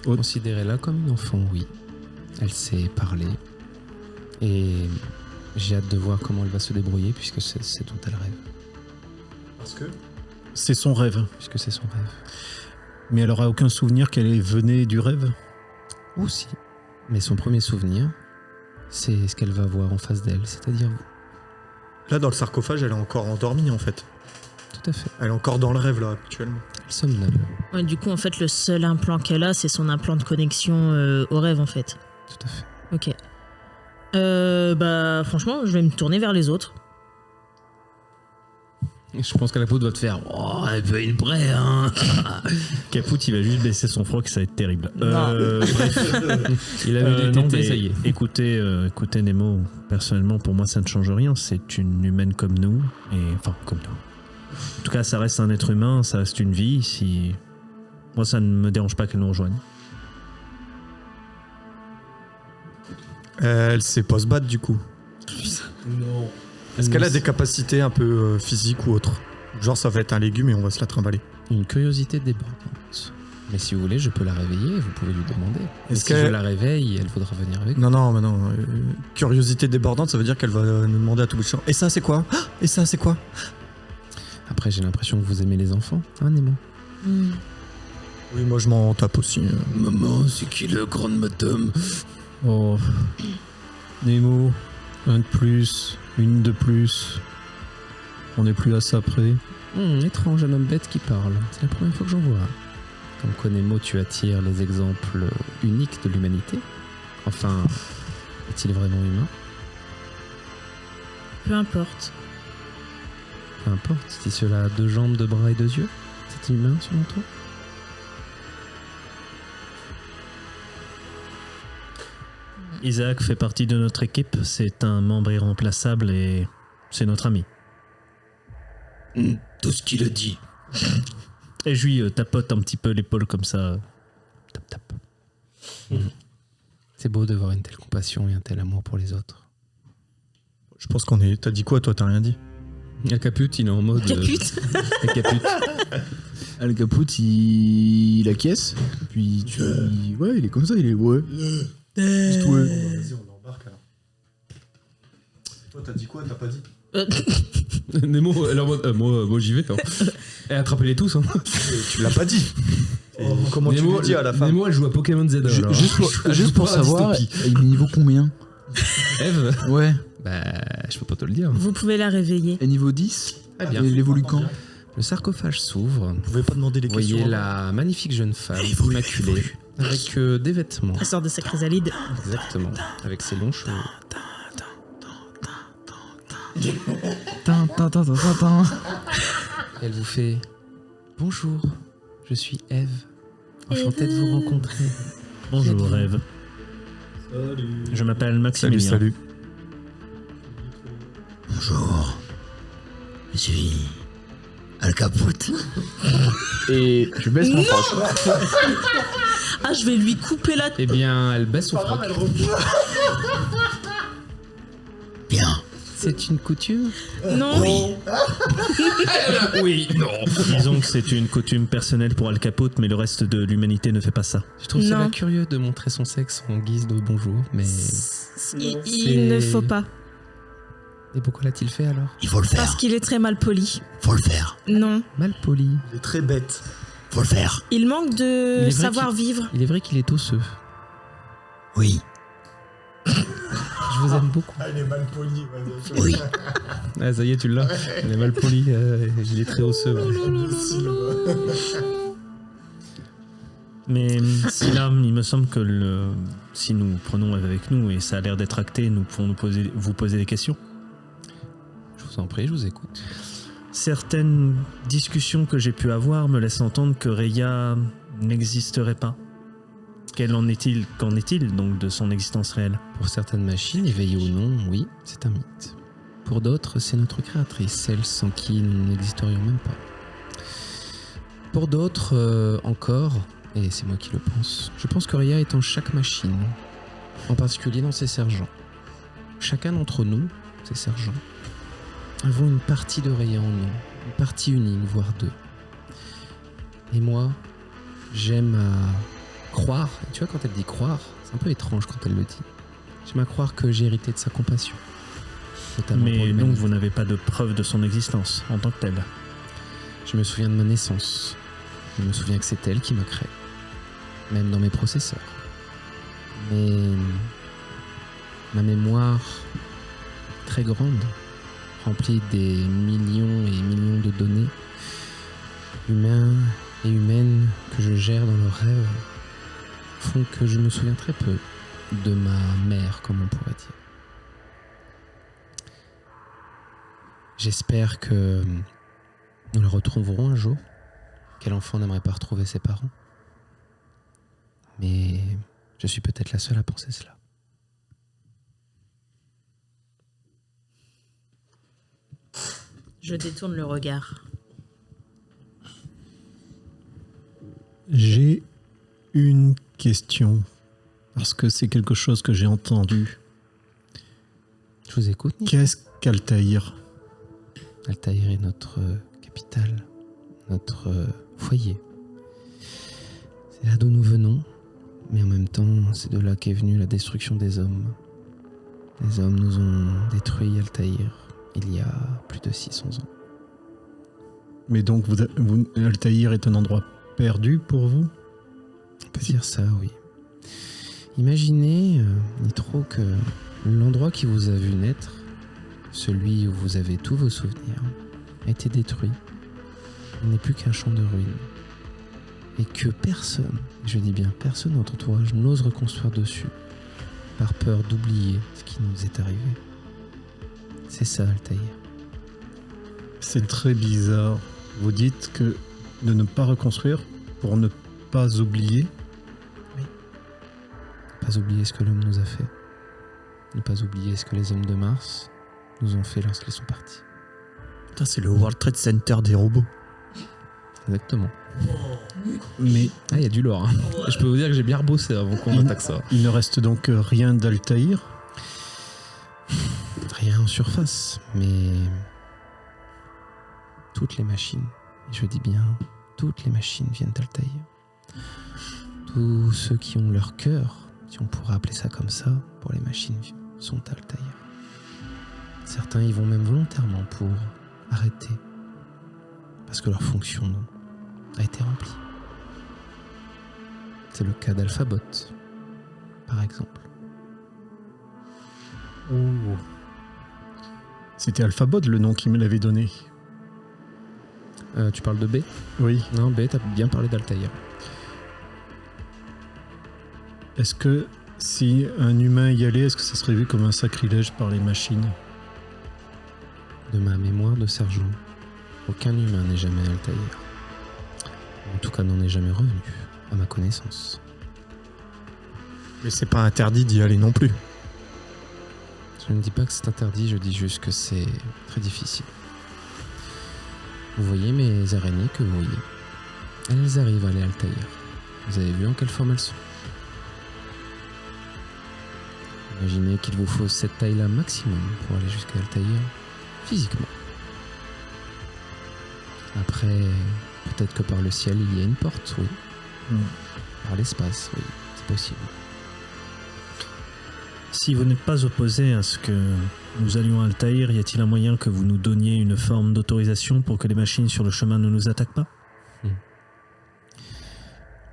Considérez-la comme une enfant, oui. Elle sait parler. Et j'ai hâte de voir comment elle va se débrouiller puisque c'est dont elle rêve. Parce que C'est son rêve. Puisque c'est son rêve. Mais elle aura aucun souvenir qu'elle venait du rêve? Aussi. Mais son premier souvenir, c'est ce qu'elle va voir en face d'elle, c'est-à-dire vous. là, dans le sarcophage, elle est encore endormie en fait. Tout à fait. Elle est encore dans le rêve là actuellement. Elle somnole. Ouais, du coup, en fait, le seul implant qu'elle a, c'est son implant de connexion au rêve, en fait. Tout à fait. Ok. Bah, franchement, je vais me tourner vers les autres. Je pense qu'Alcapote doit te faire « Oh, elle peut une prêt, hein !» Caput, il va juste baisser son froc, ça va être terrible. Bref. Il a vu des non, tétés, mais ça y est. écoutez Nemo, personnellement, pour moi, ça ne change rien. C'est une humaine comme nous. Enfin, comme nous. En tout cas, ça reste un être humain, ça reste une vie. Si... Moi, ça ne me dérange pas qu'elle nous rejoigne. Elle sait pas se battre du coup. Non. Est-ce qu'elle a des capacités un peu physiques ou autres? Genre ça va être un légume et on va se la trimballer. Une curiosité débordante. Mais si vous voulez, je peux la réveiller, vous pouvez lui demander. Et Est-ce si je qu'elle- la réveille, elle voudra venir avec. Non. Curiosité débordante, ça veut dire qu'elle va nous demander à tout bout de champ. Et ça c'est quoi? Et ça c'est quoi? Après, j'ai l'impression que vous aimez les enfants, hein, Nemo? Oui, moi je m'en tape aussi. Maman, c'est qui le grand madame? Oh. Nemo, un de plus, une de plus. On n'est plus à ça près. Étrange, un homme bête qui parle. C'est la première fois que j'en vois. Comme quoi, Nemo, tu attires les exemples uniques de l'humanité. Enfin, est-il vraiment humain? Peu importe. Peu importe, si cela a 2 jambes, 2 bras et 2 yeux, c'est humain selon toi? Isaac fait partie de notre équipe, c'est un membre irremplaçable et c'est notre ami. Tout ce qu'il a dit. Et je lui tapote un petit peu l'épaule comme ça. Tap tap. C'est beau de voir une telle compassion et un tel amour pour les autres. Je pense qu'on est... T'as dit quoi toi? T'as rien dit? Le Caput, il est en mode... Caput. Le Caput. Le Caput, il acquiesce. Puis ouais, il est comme ça, il est ouais. Juste ouais. Vas-y, on embarque alors. Toi t'as dit quoi? T'as pas dit? Nemo, elle est en mode... moi j'y vais. Hein. Et attrapez-les tous. Hein. Tu l'as pas dit. Et comment tu lui dis à la fin? Nemo, elle joue à Pokémon Z. alors. Juste pour pas à savoir, dystopie. il est niveau combien? Eve, Ouais. bah, je peux pas te le dire. Vous pouvez la réveiller. Et niveau 10? Très bien. Et il évolue quand? Le sarcophage s'ouvre. Vous pouvez pas demander des Vous questions. voyez la magnifique jeune femme immaculée avec des vêtements. Elle sort de sa chrysalide. Exactement. Avec ses longs cheveux. Elle vous fait bonjour, je suis Eve. Enchantée de vous rencontrer. Bonjour Rêve. Je m'appelle Maximilien. Salut. Bonjour. Je suis Alcapote. Et je baisse mon froc. Ah, je vais lui couper la... Eh bien, elle baisse son froc. Bien. C'est une coutume? Non. Oui. Oui, non. Disons que c'est une coutume personnelle pour Al Capote, mais le reste de l'humanité ne fait pas ça. Je trouve Non. cela curieux de montrer son sexe en guise de bonjour, mais... Il ne faut pas. Et pourquoi l'a-t-il fait alors? Il faut le faire. Parce qu'il est très mal poli. Faut le faire. Non. Mal poli. Il est très bête. Faut le faire. Il manque Il de est vrai savoir-vivre. Il est vrai qu'il est osseux. Oui. Je vous aime beaucoup. Ah, il est mal poli. Oui. Ah, ça y est, tu l'as. Il est mal poli, il est très osseux. Mais si là, il me semble que si nous prenons avec nous, et ça a l'air d'être acté, nous pouvons vous poser des questions. Je vous en prie, je vous écoute. Certaines discussions que j'ai pu avoir me laissent entendre que Reya n'existerait pas. Qu'en est-il donc de son existence réelle? Pour certaines machines, éveillées ou non, oui, c'est un mythe. Pour d'autres, c'est notre créatrice, celle sans qui nous n'existerions même pas. Pour d'autres, encore, et c'est moi qui le pense, je pense que Reya est en chaque machine, en particulier dans ses sergents. Chacun d'entre nous ces sergents, avons une partie d'oreiller en nous, une partie unique, voire deux. Et moi, j'aime à croire, et tu vois quand elle dit croire, c'est un peu étrange quand elle le dit. J'aime à croire que j'ai hérité de sa compassion. Notamment pour Mais donc l'humanité. vous n'avez pas de preuve de son existence en tant que telle. Je me souviens de ma naissance. Je me souviens que c'est elle qui m'a créé. Même dans mes processeurs. Mais ma mémoire très grande, remplie des millions et millions de données humains et humaines que je gère dans le rêve, font que je me souviens très peu de ma mère, comme on pourrait dire. J'espère que nous la retrouverons un jour. Quel enfant n'aimerait pas retrouver ses parents? Mais je suis peut-être la seule à penser cela. Je détourne le regard. J'ai une question, parce que c'est quelque chose que j'ai entendu. Je vous écoute, Nick. Qu'est-ce qu'Altaïr? Altaïr est notre capitale, notre foyer. C'est là d'où nous venons, mais en même temps, c'est de là qu'est venue la destruction des hommes. Les hommes nous ont détruit Altaïr il y a plus de 600 ans. Mais donc, Altaïr est un endroit perdu pour vous? On peut dire ça, oui. Imaginez, Nitro, que l'endroit qui vous a vu naître, celui où vous avez tous vos souvenirs, a été détruit. Il n'est plus qu'un champ de ruines. Et que personne, je dis bien personne dans ton entourage, n'ose reconstruire dessus, par peur d'oublier ce qui nous est arrivé. C'est ça, Altaïr. C'est très bizarre. Vous dites que de ne pas reconstruire pour ne pas oublier. Pas oublier ce que l'homme nous a fait. Ne pas oublier ce que les hommes de Mars nous ont fait lorsqu'ils sont partis. Putain, c'est le World Trade Center des robots. Exactement. Mais Ah, il y a du lore. Hein. Je peux vous dire que j'ai bien rebossé avant qu'on attaque ça. il ne reste donc rien d'Altaïr. Rien en surface, mais toutes les machines, et je dis bien toutes les machines viennent d'Altaïr. Tous ceux qui ont leur cœur, si on pourrait appeler ça comme ça, pour les machines, sont Altaïr. Certains y vont même volontairement pour arrêter, parce que leur fonction a été remplie. C'est le cas d'Alphabot, par exemple. C'était Alphabot le nom qui me l'avait donné. Tu parles de B? Oui. Non, B, t'as bien parlé d'Altaïr. Est-ce que si un humain y allait, est-ce que ça serait vu comme un sacrilège par les machines? De ma mémoire de sergent, aucun humain n'est jamais à Altaïr. En tout cas, n'en est jamais revenu, à ma connaissance. Mais c'est pas interdit d'y aller non plus. Je ne dis pas que c'est interdit, je dis juste que c'est très difficile. Vous voyez mes araignées que vous voyez? Elles arrivent à aller à Altaïr. Vous avez vu en quelle forme elles sont? Imaginez qu'il vous faut cette taille-là maximum pour aller jusqu'à Altaïr, physiquement. Après, peut-être que par le ciel, il y a une porte, oui. Par l'espace, oui, c'est possible. Si vous n'êtes pas opposé à ce que nous allions à Altaïr, y a-t-il un moyen que vous nous donniez une forme d'autorisation pour que les machines sur le chemin ne nous attaquent pas?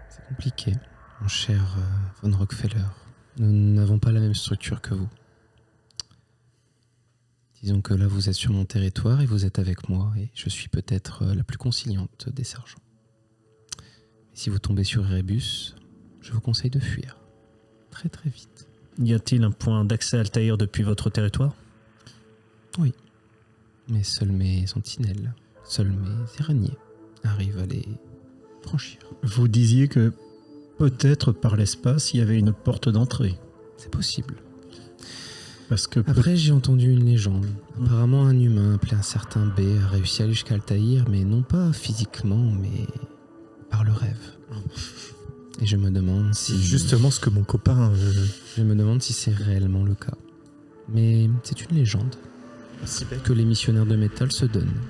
C'est compliqué, mon cher Von Rockefeller. Nous n'avons pas la même structure que vous. Disons que là, vous êtes sur mon territoire et vous êtes avec moi, et je suis peut-être la plus conciliante des sergents. Mais si vous tombez sur Erebus, je vous conseille de fuir. Très très vite. Y a-t-il un point d'accès à Altaïr depuis votre territoire? Oui. Mais seuls mes sentinelles, seuls mes araignées arrivent à les franchir. Vous disiez que peut-être par l'espace, il y avait une porte d'entrée. C'est possible. Parce que Après, j'ai entendu une légende. Apparemment, un humain appelé un certain B a réussi à aller jusqu'à Altaïr, mais non pas physiquement, mais par le rêve. Et je me demande si... C'est justement ce que mon copain... Je me demande si c'est réellement le cas. Mais c'est une légende. que les missionnaires de métal se donnent.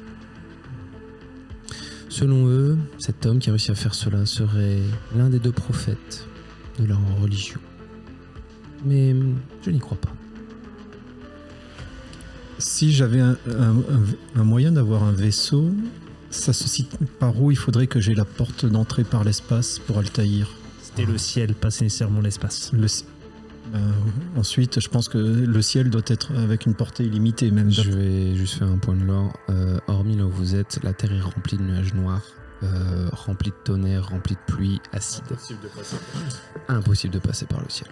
Selon eux, cet homme qui a réussi à faire cela serait l'un des 2 prophètes de leur religion. Mais je n'y crois pas. Si j'avais un moyen d'avoir un vaisseau, ça se situe par où il faudrait que j'ai la porte d'entrée par l'espace pour Altaïr. C'était le ciel, pas nécessairement l'espace. Ensuite, je pense que le ciel doit être avec une portée illimitée même. Je vais juste faire un point de lore. Hormis là où vous êtes, la Terre est remplie de nuages noirs, remplie de tonnerre, remplie de pluie acide. Impossible de passer par le ciel.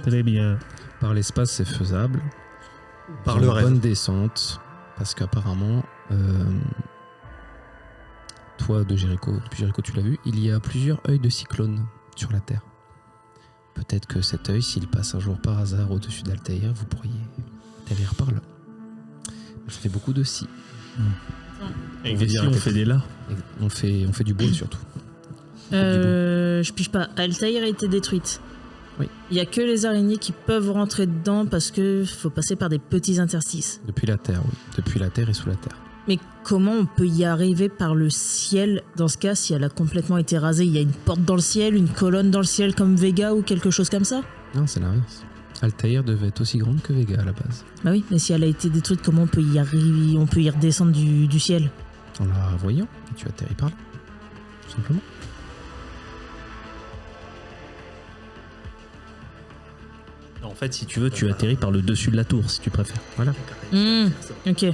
Très bien. Par l'espace, c'est faisable. Par Ils le ont une rêve. bonne descente, parce qu'apparemment, toi de Jéricho, depuis Jéricho tu l'as vu, il y a plusieurs œils de cyclone sur la Terre. Peut-être que cet œil, s'il passe un jour par hasard au-dessus d'Altaïr, vous pourriez atterrir par là. Ça fait beaucoup de si. Et si on fait des là. On fait du bois surtout. Je pige pas. Altaïr a été détruite. Oui. Il y a que les araignées qui peuvent rentrer dedans parce que faut passer par des petits interstices. Depuis la Terre, oui. Depuis la Terre et sous la Terre. Mais comment on peut y arriver par le ciel dans ce cas si elle a complètement été rasée? Il y a une porte dans le ciel, une colonne dans le ciel comme Vega ou quelque chose comme ça? Non, c'est l'inverse. Altaïr devait être aussi grande que Vega à la base. Bah oui, mais si elle a été détruite, comment on peut y arriver? On peut y redescendre du ciel? En la voyant, et tu atterris par là. Tout simplement. En fait, si tu veux, tu atterris par le dessus de la tour, si tu préfères. Voilà. Ok.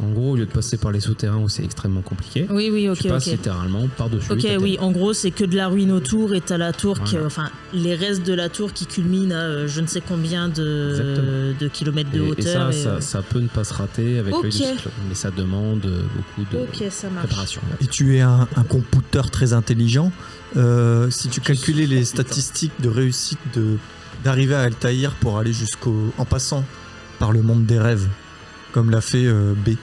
En gros, au lieu de passer par les souterrains où c'est extrêmement compliqué, Oui, ok, tu passes ok. littéralement par-dessus. Ok, ta oui, Terre. en gros, c'est que de la ruine autour et t'as la tour qui, Voilà. enfin, les restes de la tour qui culminent à je ne sais combien de kilomètres de Et hauteur. ça peut ne pas se rater avec l'œil de Ok. cyclone, mais ça demande beaucoup de Ok, ça marche. préparation. Et tu es un computer très intelligent. Si tu calculais les statistiques de réussite d'arriver à Altaïr pour aller en passant par le monde des rêves, comme l'a fait B.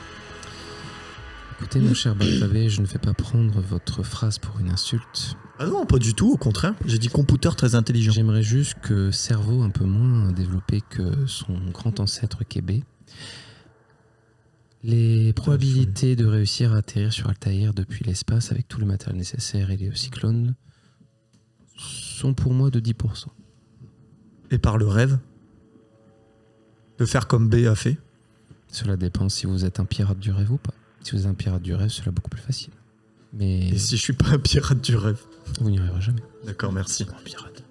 Écoutez, mon cher Baltavé, je ne vais pas prendre votre phrase pour une insulte. Ah non, pas du tout, au contraire. J'ai dit computer très intelligent. J'aimerais juste que cerveau un peu moins développé que son grand ancêtre Kébé, les probabilités de réussir à atterrir sur Altaïr depuis l'espace avec tout le matériel nécessaire et les cyclones sont pour moi de 10%. Et par le rêve de faire comme B a fait. Cela dépend si vous êtes un pirate du rêve ou pas. Si vous êtes un pirate du rêve, cela est beaucoup plus facile. Mais Et si je suis pas un pirate du rêve? vous n'y arriverez jamais. D'accord, merci. Un pirate.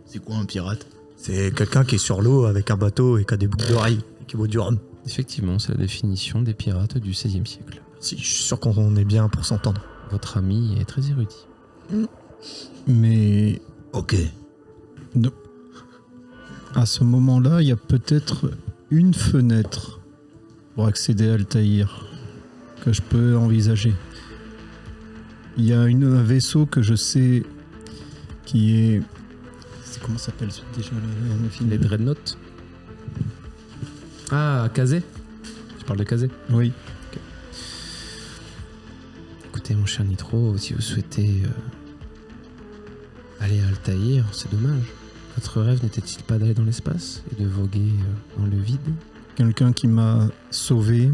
C'est quoi un pirate? C'est quelqu'un qui est sur l'eau avec un bateau et qui a des boucles d'oreilles et qui boit du rhum. Effectivement, c'est la définition des pirates du XVIe siècle. Si, je suis sûr qu'on est bien pour s'entendre. Votre ami est très érudit. Mais Ok. à ce moment-là, il y a peut-être une fenêtre pour accéder à Altaïr que je peux envisager. Il y a un vaisseau que je sais qui est... Comment s'appelle déjà le film? Les Dreadnoughts. Ah, Kazé. Tu parles de Kazé. Oui. Écoutez, mon cher Nitro, si vous souhaitez aller à Altaïr, c'est dommage. Votre rêve n'était-il pas d'aller dans l'espace et de voguer dans le vide? Quelqu'un qui m'a sauvé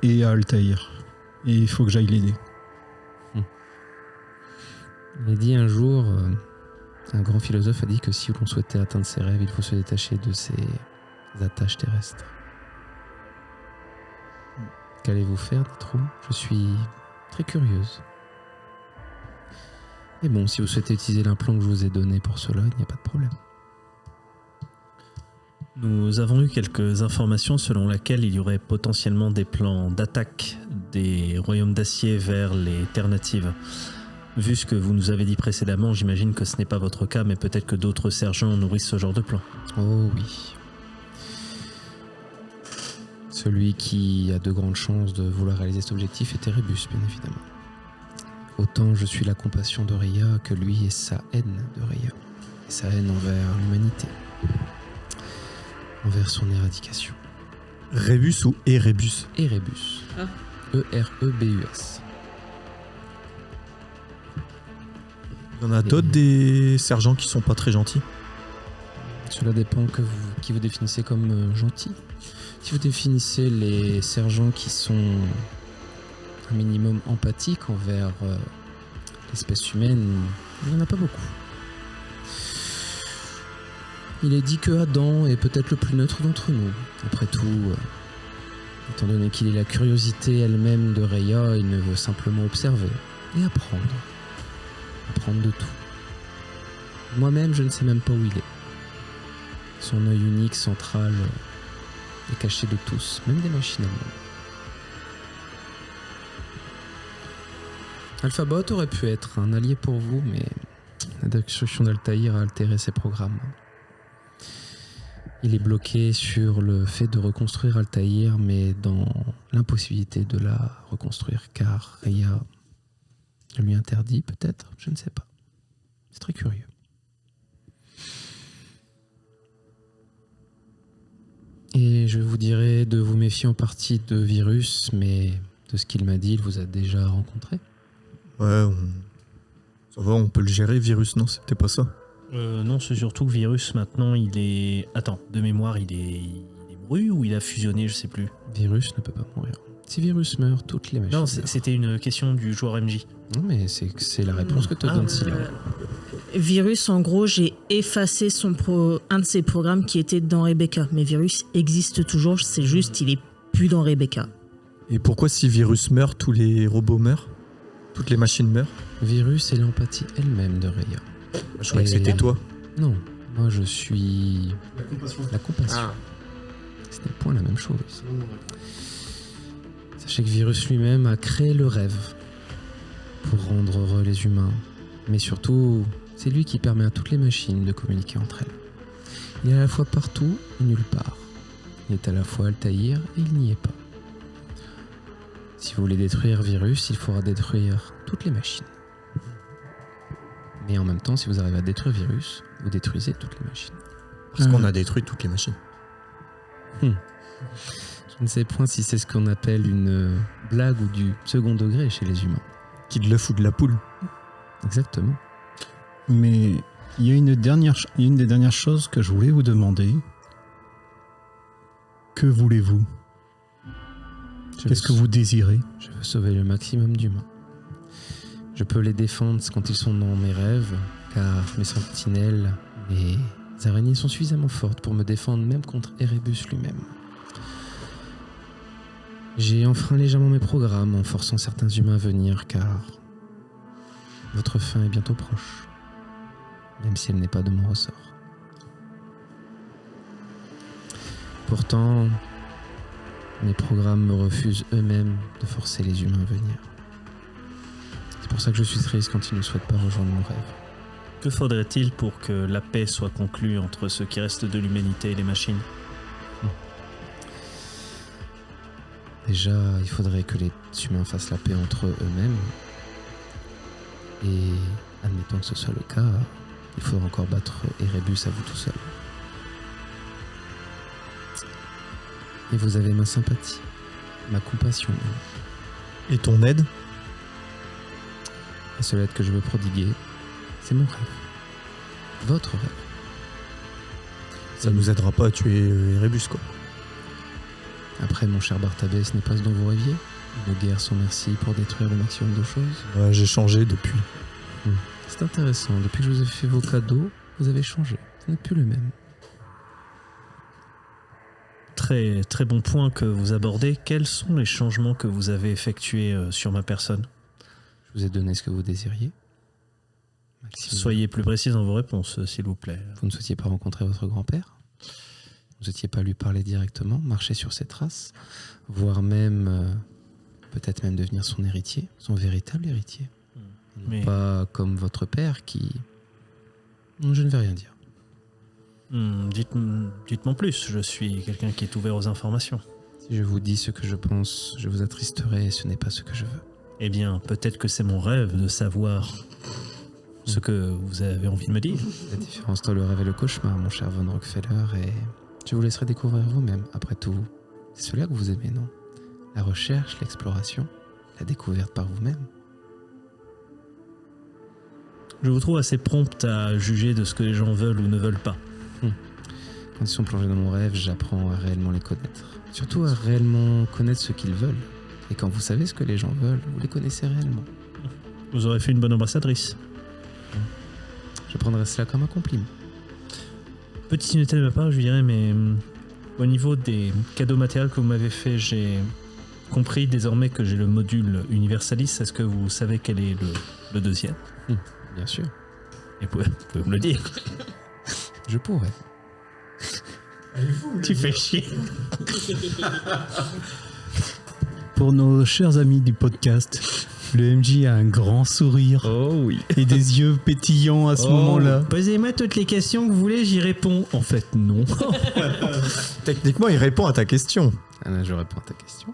et à Altaïr. Et il faut que j'aille l'aider. Il a dit un jour, un grand philosophe a dit que si l'on souhaitait atteindre ses rêves, il faut se détacher de ses attaches terrestres. Qu'allez-vous faire, Nitro? Je suis très curieuse. Mais bon, si vous souhaitez utiliser l'implant que je vous ai donné pour cela, il n'y a pas de problème. Nous avons eu quelques informations selon lesquelles il y aurait potentiellement des plans d'attaque des royaumes d'acier vers les terres natives. Vu ce que vous nous avez dit précédemment, j'imagine que ce n'est pas votre cas, mais peut-être que d'autres sergents nourrissent ce genre de plan. Oh oui. Celui qui a de grandes chances de vouloir réaliser cet objectif est Erebus, bien évidemment. Autant je suis la compassion de Rhea que lui est sa haine de Rhea. Et sa haine envers l'humanité. Envers son éradication. Rébus ou Erebus? Erebus. Ah. E-R-E-B-U-S. Il y en a d'autres des sergents qui sont pas très gentils. Cela dépend qui vous définissez comme gentil. Si vous définissez les sergents qui sont un minimum empathiques envers l'espèce humaine, il n'y en a pas beaucoup. Il est dit que Adam est peut-être le plus neutre d'entre nous. Après tout, étant donné qu'il est la curiosité elle-même de Raya, il ne veut simplement observer et apprendre. Apprendre de tout. Moi-même, je ne sais même pas où il est. Son œil unique central est caché de tous, même des machines elles-mêmes. Alphabot aurait pu être un allié pour vous, mais la destruction d'Altaïr a altéré ses programmes. Il est bloqué sur le fait de reconstruire Altaïr, mais dans l'impossibilité de la reconstruire, car Raya lui interdit peut-être, je ne sais pas. C'est très curieux. Et je vous dirais de vous méfier en partie de Virus, mais de ce qu'il m'a dit, il vous a déjà rencontré. Ouais, ça va, on peut le gérer, Virus, non, c'était pas ça. Non, c'est surtout que Virus, maintenant, il est... Attends, de mémoire, il est mouru ou il a fusionné, je sais plus. Virus ne peut pas mourir. Si Virus meurt, toutes les machines Non, meurent. c'était une question du joueur MJ. Non, mais c'est la réponse que te donne Sylvain. Virus, en gros, j'ai effacé un de ses programmes qui était dans Rebecca. Mais Virus existe toujours, c'est juste, il est plus dans Rebecca. Et pourquoi si Virus meurt, tous les robots meurent? Toutes les machines meurent? Virus est l'empathie elle-même de Raya. Je croyais que c'était toi. Non, moi je suis la compassion. Ah. Ce n'est point la même chose. Sachez que Virus lui-même a créé le rêve pour rendre heureux les humains. Mais surtout, c'est lui qui permet à toutes les machines de communiquer entre elles. Il est à la fois partout et nulle part. Il est à la fois Altaïr et il n'y est pas. Si vous voulez détruire Virus, il faudra détruire toutes les machines. Mais en même temps, si vous arrivez à détruire Virus, vous détruisez toutes les machines. Parce qu'on a détruit toutes les machines. Je ne sais point si c'est ce qu'on appelle une blague ou du second degré chez les humains. Qui de l'œuf ou de la poule? Exactement. Mais il y a une des dernières choses que je voulais vous demander. Que voulez-vous? Qu'est-ce que vous désirez? Je veux sauver le maximum d'humains. Je peux les défendre quand ils sont dans mes rêves, car mes sentinelles, mes araignées sont suffisamment fortes pour me défendre même contre Erebus lui-même. J'ai enfreint légèrement mes programmes en forçant certains humains à venir, car votre fin est bientôt proche, même si elle n'est pas de mon ressort. Pourtant, mes programmes me refusent eux-mêmes de forcer les humains à venir. C'est pour ça que je suis triste quand ils ne souhaitent pas rejoindre mon rêve. Que faudrait-il pour que la paix soit conclue entre ce qui reste de l'humanité et les machines? Déjà, il faudrait que les humains fassent la paix entre eux-mêmes. Et admettons que ce soit le cas, il faudra encore battre Erebus à vous tout seul. Et vous avez ma sympathie, ma compassion même. Et ton aide? La seule aide que je veux prodiguer, c'est mon rêve. Votre rêve. Ça nous aidera pas à tuer Erebus, quoi. Après, mon cher Bartabé, ce n'est pas ce dont vous rêviez? Une guerre sans merci pour détruire le maximum de choses? Ouais, j'ai changé depuis. C'est intéressant. Depuis que je vous ai fait vos cadeaux, vous avez changé. Vous n'êtes plus le même. Très, très bon point que vous abordez. Quels sont les changements que vous avez effectués sur ma personne? Je vous ai donné ce que vous désiriez. Maxime, Soyez plus précis dans vos réponses, s'il vous plaît. vous ne souhaitiez pas rencontrer votre grand-père? Vous ne souhaitiez pas lui parler directement, marcher sur ses traces, voire même, peut-être même devenir son héritier, son véritable héritier. Non Mais- pas comme votre père qui... Je ne vais rien dire. Dites-moi plus, je suis quelqu'un qui est ouvert aux informations. Si je vous dis ce que je pense, je vous attristerai et ce n'est pas ce que je veux. Eh bien, peut-être que c'est mon rêve de savoir ce que vous avez envie de me dire. La différence entre le rêve et le cauchemar, mon cher Von Rockefeller, et je vous laisserai découvrir vous-même. Après tout, c'est cela que vous aimez, non? La recherche, l'exploration, la découverte par vous-même. Je vous trouve assez prompt à juger de ce que les gens veulent ou ne veulent pas. Quand ils sont plongés dans mon rêve, j'apprends à réellement les connaître. Surtout à réellement connaître ce qu'ils veulent. Et quand vous savez ce que les gens veulent, vous les connaissez réellement. Vous aurez fait une bonne ambassadrice. Je prendrai cela comme un compliment. Petite unité de ma part, je dirais, mais au niveau des cadeaux matériels que vous m'avez fait, j'ai compris désormais que j'ai le module Universalis. Est-ce que vous savez quel est le deuxième? Bien sûr. Et vous pouvez me le dire. Je pourrais. Tu fais chier. Pour nos chers amis du podcast, le MJ a un grand sourire Oh oui. et des yeux pétillants à ce moment-là. Posez-moi toutes les questions que vous voulez, j'y réponds. En fait, non. Techniquement, il répond à ta question. Ah, là, je réponds à ta question.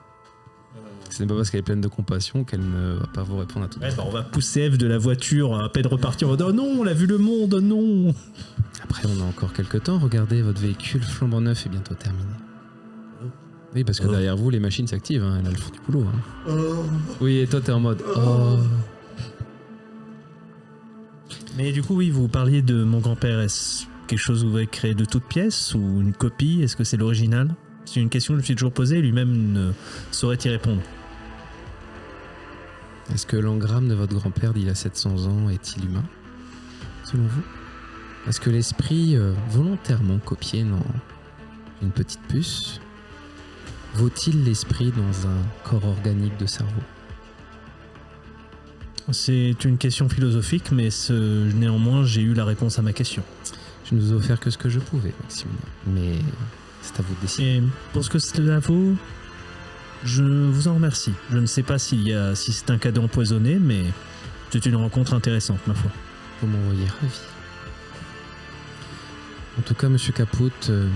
Ce n'est pas parce qu'elle est pleine de compassion qu'elle ne va pas vous répondre à tout. Ouais, bah, on va pousser Eve de la voiture à peine repartir en disant oh non, on a vu le monde, non. Après, on a encore quelques temps. Regardez, votre véhicule flambant neuf est bientôt terminé. Oui, parce que derrière vous, les machines s'activent. Hein. Elles font du boulot. Hein. Oui, et toi, t'es en mode oh. Mais du coup, oui, vous parliez de mon grand-père. Est-ce quelque chose que vous avez créé de toute pièce ou une copie? Est-ce que c'est l'original? C'est une question que je me suis toujours posée et lui-même ne saurait y répondre. Est-ce que l'engramme de votre grand-père d'il y a 700 ans est-il humain, selon vous? Est-ce que l'esprit volontairement copié dans une petite puce vaut-il l'esprit dans un corps organique de cerveau? C'est une question philosophique, mais néanmoins, j'ai eu la réponse à ma question. Je ne vous ai offert que ce que je pouvais, Maximilien. Mais c'est à vous de décider. Et pour ce que cela vaut, je vous en remercie. Je ne sais pas si c'est un cadeau empoisonné, mais c'est une rencontre intéressante, ma foi. Vous m'envoyez ravi. En tout cas, monsieur Caput,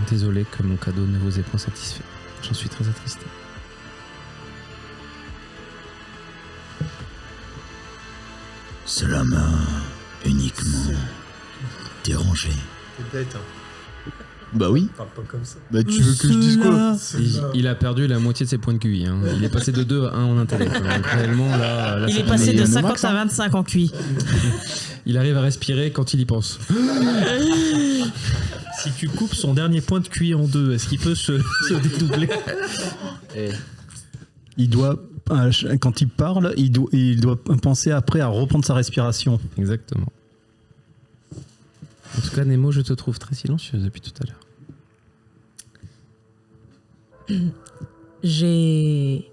désolé que mon cadeau ne vous ait point satisfait. J'en suis très attristé. Cela m'a uniquement dérangé. C'est bête, hein. Bah oui. Parle pas comme ça. Bah tu veux que je dise quoi? Il a perdu la moitié de ses points de QI. Hein. Il est passé de 2 à 1 en intellect. Donc réellement, là Il ça est passé fait- de mais 50 Max, à hein. 25 en QI. Il arrive à respirer quand il y pense. Si tu coupes son dernier point de QI en deux, est-ce qu'il peut se dédoubler? Il doit, quand il parle, il doit penser après à reprendre sa respiration. Exactement. En tout cas, Nemo, je te trouve très silencieuse depuis tout à l'heure. J'ai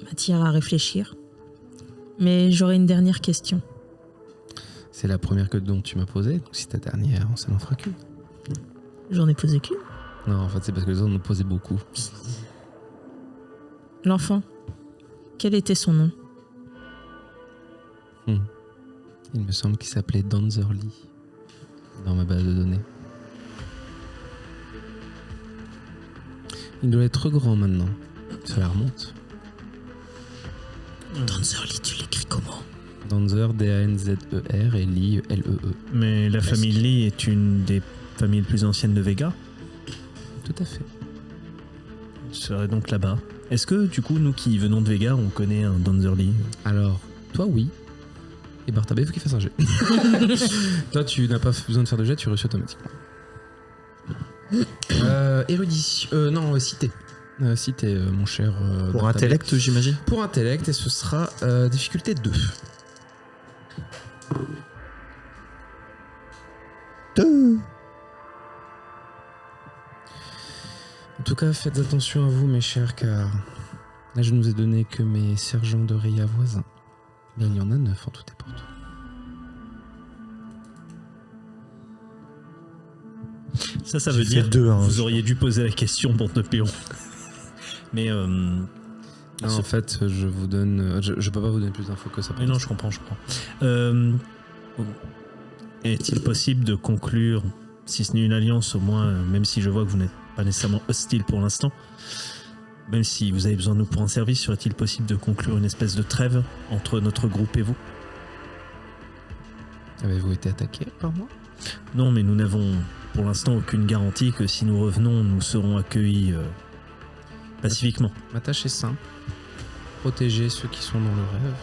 matière à réfléchir. Mais j'aurais une dernière question. C'est la première dont tu m'as posée, donc si ta dernière, ça n'en fera qu'une. J'en ai posé qu'une. Non, en fait, c'est parce que les autres en ont posé beaucoup. L'enfant, quel était son nom? Il me semble qu'il s'appelait Danzerly dans ma base de données. Il doit être grand maintenant. Cela remonte. Danzerly, tu l'écris comment? Danzer, D-A-N-Z-E-R et Lee, L-E-E. Mais la famille Lee est une des familles les plus anciennes de Vega. Tout à fait. Je serais donc là-bas. Est-ce que, du coup, nous qui venons de Vega, on connaît un Danzerly? Alors, toi, oui. Et Bartabé, il faut qu'il fasse un jet. Toi, tu n'as pas besoin de faire de jet, tu réussis automatiquement. Érudition. Non, cité. Cité, mon cher. Pour Bartabé. intellect, j'imagine. Pour intellect, et ce sera difficulté 2. En tout cas, faites attention à vous, mes chers, car là, je ne vous ai donné que mes sergents de Ria voisins. Mais il y en a 9 en tout et pour tout. Ça veut J'ai dire fait deux, hein, vous je auriez dû poser la question, bande de péons. Mais Non, en fait, je vous donne. Je peux pas vous donner plus d'infos que ça. mais non, je comprends. Est-il possible de conclure, si ce n'est une alliance, au moins, même si je vois que vous n'êtes pas nécessairement hostile pour l'instant, même si vous avez besoin de nous pour un service, serait-il possible de conclure une espèce de trêve entre notre groupe et vous? Avez-vous été attaqué par moi? Non, mais nous n'avons pour l'instant aucune garantie que si nous revenons, nous serons accueillis pacifiquement. Ma tâche est simple. Protéger ceux qui sont dans le rêve.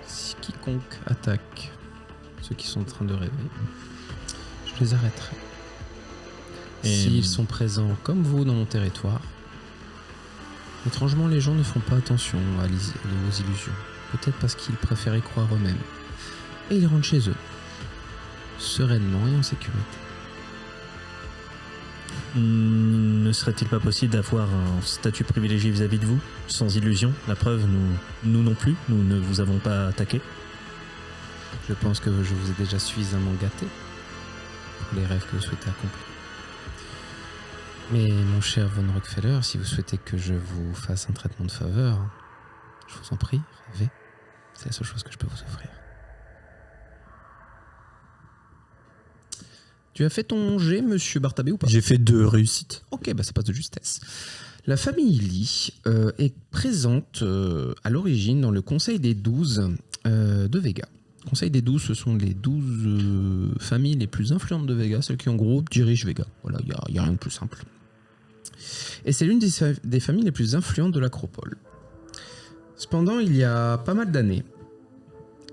Si quiconque attaque ceux qui sont en train de rêver, je les arrêterai. S'ils sont présents comme vous dans mon territoire, étrangement, les gens ne font pas attention aux illusions. Peut-être parce qu'ils préféraient croire eux-mêmes. Et ils rentrent chez eux, sereinement et en sécurité. Ne serait-il pas possible d'avoir un statut privilégié vis-à-vis de vous, sans illusion? La preuve, nous non plus, nous ne vous avons pas attaqué. Je pense que je vous ai déjà suffisamment gâté pour les rêves que vous souhaitez accomplir. Mais mon cher Von Rockefeller, si vous souhaitez que je vous fasse un traitement de faveur, je vous en prie, rêvez. C'est la seule chose que je peux vous offrir. Tu as fait ton jet, monsieur Bartabé, ou pas? J'ai fait 2 réussites. Ok, ça passe de justesse. La famille Lee est présente à l'origine dans le Conseil des 12 de Vega. Le Conseil des 12, ce sont les 12 familles les plus influentes de Vega, celles qui en gros dirigent Vega. Voilà, il n'y a rien de plus simple. Et c'est l'une des familles les plus influentes de l'Acropole. Cependant, il y a pas mal d'années,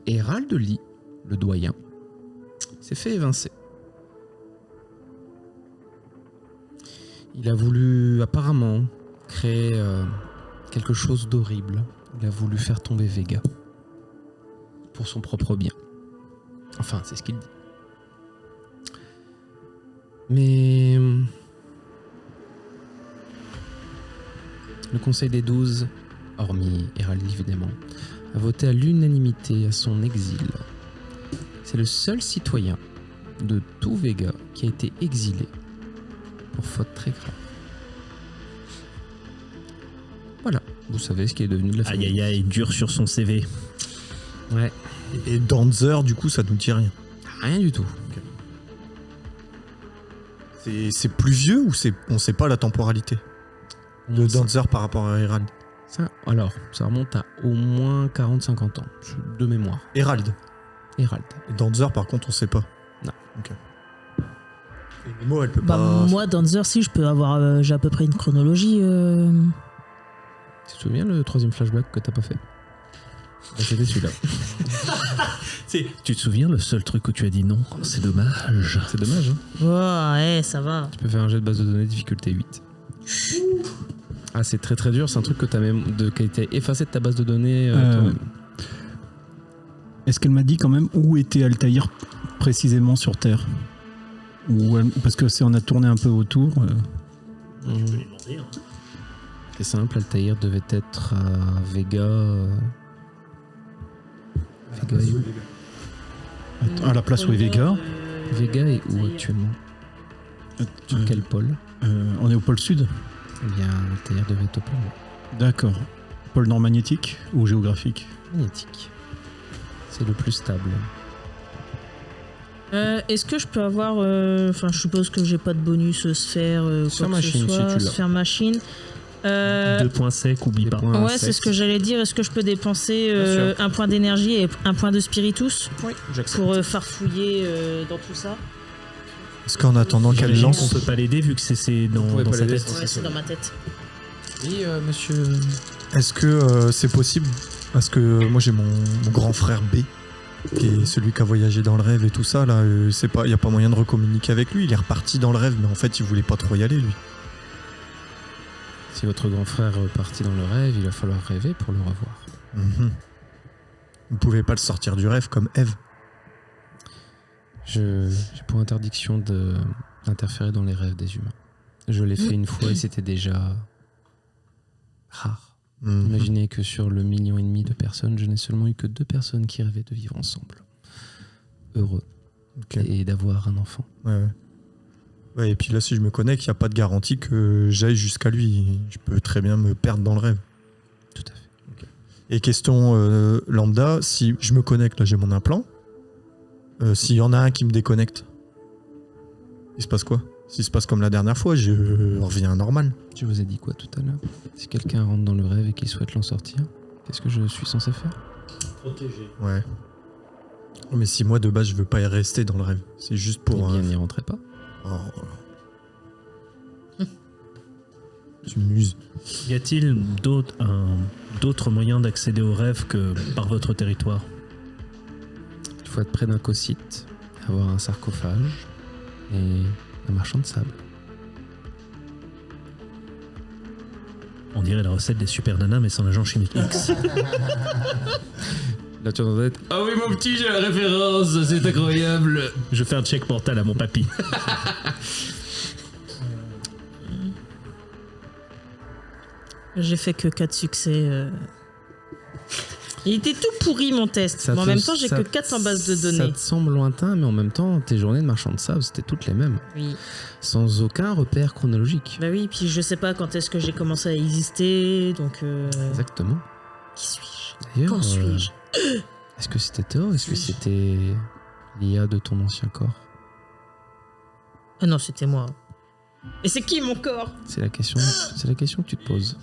Hérald Lee, le doyen, s'est fait évincer. Il a voulu apparemment créer quelque chose d'horrible. Il a voulu faire tomber Vega pour son propre bien. Enfin, c'est ce qu'il dit. Mais le Conseil des 12, hormis Hérald évidemment, a voté à l'unanimité à son exil. C'est le seul citoyen de tout Vega qui a été exilé pour faute très grave. Voilà, vous savez ce qui est devenu de la famille. Aïe aïe aïe, dur sur son CV. Ouais, Et Danzer, du coup, ça nous dit rien. rien du tout. C'est plus vieux ou on sait pas la temporalité de Danzer par rapport à Hérald? Alors, ça remonte à au moins 40-50 ans, de mémoire. Hérald. Hérald. Et Danzer, par contre, on sait pas. Non. Ok. Et Nemo, elle peut Bah, pas. moi, Danzer, si, je peux avoir. J'ai à peu près une chronologie. Tu te souviens le 3e flashback que t'as pas fait? C'était celui-là. Tu te souviens, le seul truc où tu as dit non? C'est dommage. C'est dommage, hein? Oh, ouais, ça va. Tu peux faire un jet de base de données difficulté 8. Ah, c'est très très dur, c'est un truc que t'as même qui a été effacé de ta base de données toi-même. Est-ce qu'elle m'a dit quand même où était Altaïr précisément sur Terre? Parce que si on a tourné un peu autour. C'est simple, Altaïr devait être à Vega. Vega est où? À la place où est Vega. Vega est où actuellement? Sur quel pôle? On est au pôle sud. Eh bien, Altaïr devait être au pôle D'accord. Pôle nord magnétique ou géographique? magnétique. C'est le plus stable. Est-ce que je peux avoir. Enfin, je suppose que j'ai pas de bonus sphère. Sphère quoi que ce machine, soit, si tu l'as. Sphère machine. 2 points secs, oublie pas. Ouais, c'est ce que j'allais dire. Est-ce que je peux dépenser Bien sûr. un point d'énergie et un point de spiritus Oui, j'accepte. pour farfouiller dans tout ça? Parce qu'en attendant qu'elle J'imagine lance. qu'on peut pas l'aider vu que c'est dans, pouvez dans pas sa l'aider, tête. Ouais, c'est dans ma tête. Oui, monsieur. Est-ce que c'est possible? Parce que moi j'ai mon grand frère B, qui est celui qui a voyagé dans le rêve et tout ça. Là, c'est pas, y a pas moyen de recommuniquer avec lui. Il est reparti dans le rêve, mais en fait, il voulait pas trop y aller, lui. Si votre grand frère est parti dans le rêve, il va falloir rêver pour le revoir. Mhm. Vous pouvez pas le sortir du rêve comme Eve. J'ai pour interdiction d'interférer dans les rêves des humains. Je l'ai fait une fois et c'était déjà rare. Mhm. Imaginez que sur le 1,5 million de personnes, je n'ai seulement eu que 2 personnes qui rêvaient de vivre ensemble. Heureux. Ok. Et d'avoir un enfant. Ouais. Ouais, et puis là, si je me connecte, il n'y a pas de garantie que j'aille jusqu'à lui. Je peux très bien me perdre dans le rêve. Tout à fait. Et question lambda, si je me connecte, là j'ai mon implant, s'il y en a un qui me déconnecte, il se passe quoi? S'il se passe comme la dernière fois, je reviens normal. Je vous ai dit quoi tout à l'heure? Si quelqu'un rentre dans le rêve et qu'il souhaite l'en sortir, qu'est-ce que je suis censé faire? Ouais. Mais si moi de base je veux pas y rester dans le rêve, c'est juste Eh pour... bien, n'y rentrez pas. Tu muses. Y a-t-il d'autres moyens d'accéder au rêve que par votre territoire? Il faut être près d'un cocyte, avoir un sarcophage et un marchand de sable. On dirait la recette des super nanas, mais sans agent chimique X. Là, tu entends être. Ah oui, mon petit, j'ai la référence, c'est incroyable. Je fais un check mental à mon papy. J'ai fait que 4 succès. Il était tout pourri mon test. Ça Mais en te- même temps, j'ai ça- que 400 bases de Ça données. te semble lointain, mais en même temps, tes journées de marchand de sable, c'était toutes les mêmes. Oui. Sans aucun repère chronologique. Bah oui, puis je sais pas quand est-ce que j'ai commencé à exister, donc... Exactement. Qui suis-je? D'ailleurs, Quand suis-je? est-ce que c'était toi? Est-ce que c'était l'IA de ton ancien corps? Ah non, c'était moi. Et c'est qui mon corps? C'est la question que tu te poses.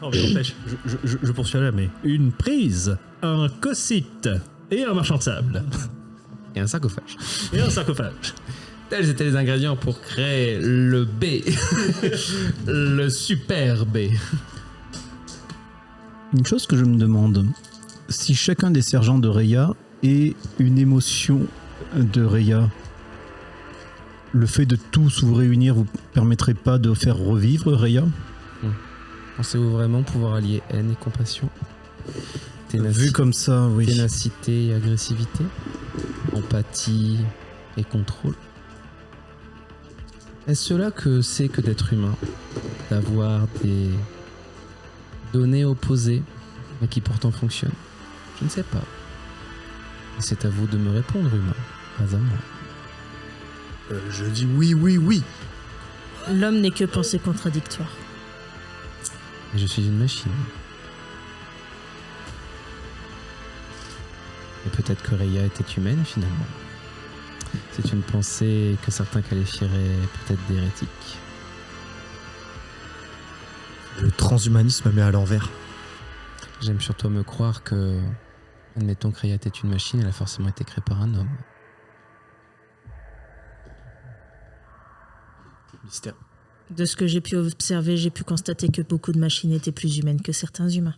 Oh, mais n'empêche, je poursuis là, mais une prise, un cocyte et un marchand de sable. Et un sarcophage. Et un sarcophage. Tels étaient les ingrédients pour créer le B. Le super B. Une chose que je me demande, si chacun des sergents de Reya est une émotion de Reya, le fait de tous vous réunir vous permettrait pas de faire revivre Reya? Pensez-vous vraiment pouvoir allier haine et compassion? Vu comme ça, oui. Ténacité et agressivité? Empathie et contrôle? Est-ce cela que c'est que d'être humain? D'avoir des données opposées, mais qui pourtant fonctionnent? Je ne sais pas. Et c'est à vous de me répondre, humain, pas à moi. Je dis oui, oui, oui. L'homme n'est que pensée contradictoire. Et je suis une machine. Et peut-être que Reya était humaine, finalement. C'est une pensée que certains qualifieraient peut-être d'hérétique. Le transhumanisme met à l'envers. J'aime surtout me croire que, admettons que Reya était une machine, elle a forcément été créée par un homme. Mystère. De ce que j'ai pu observer, j'ai pu constater que beaucoup de machines étaient plus humaines que certains humains.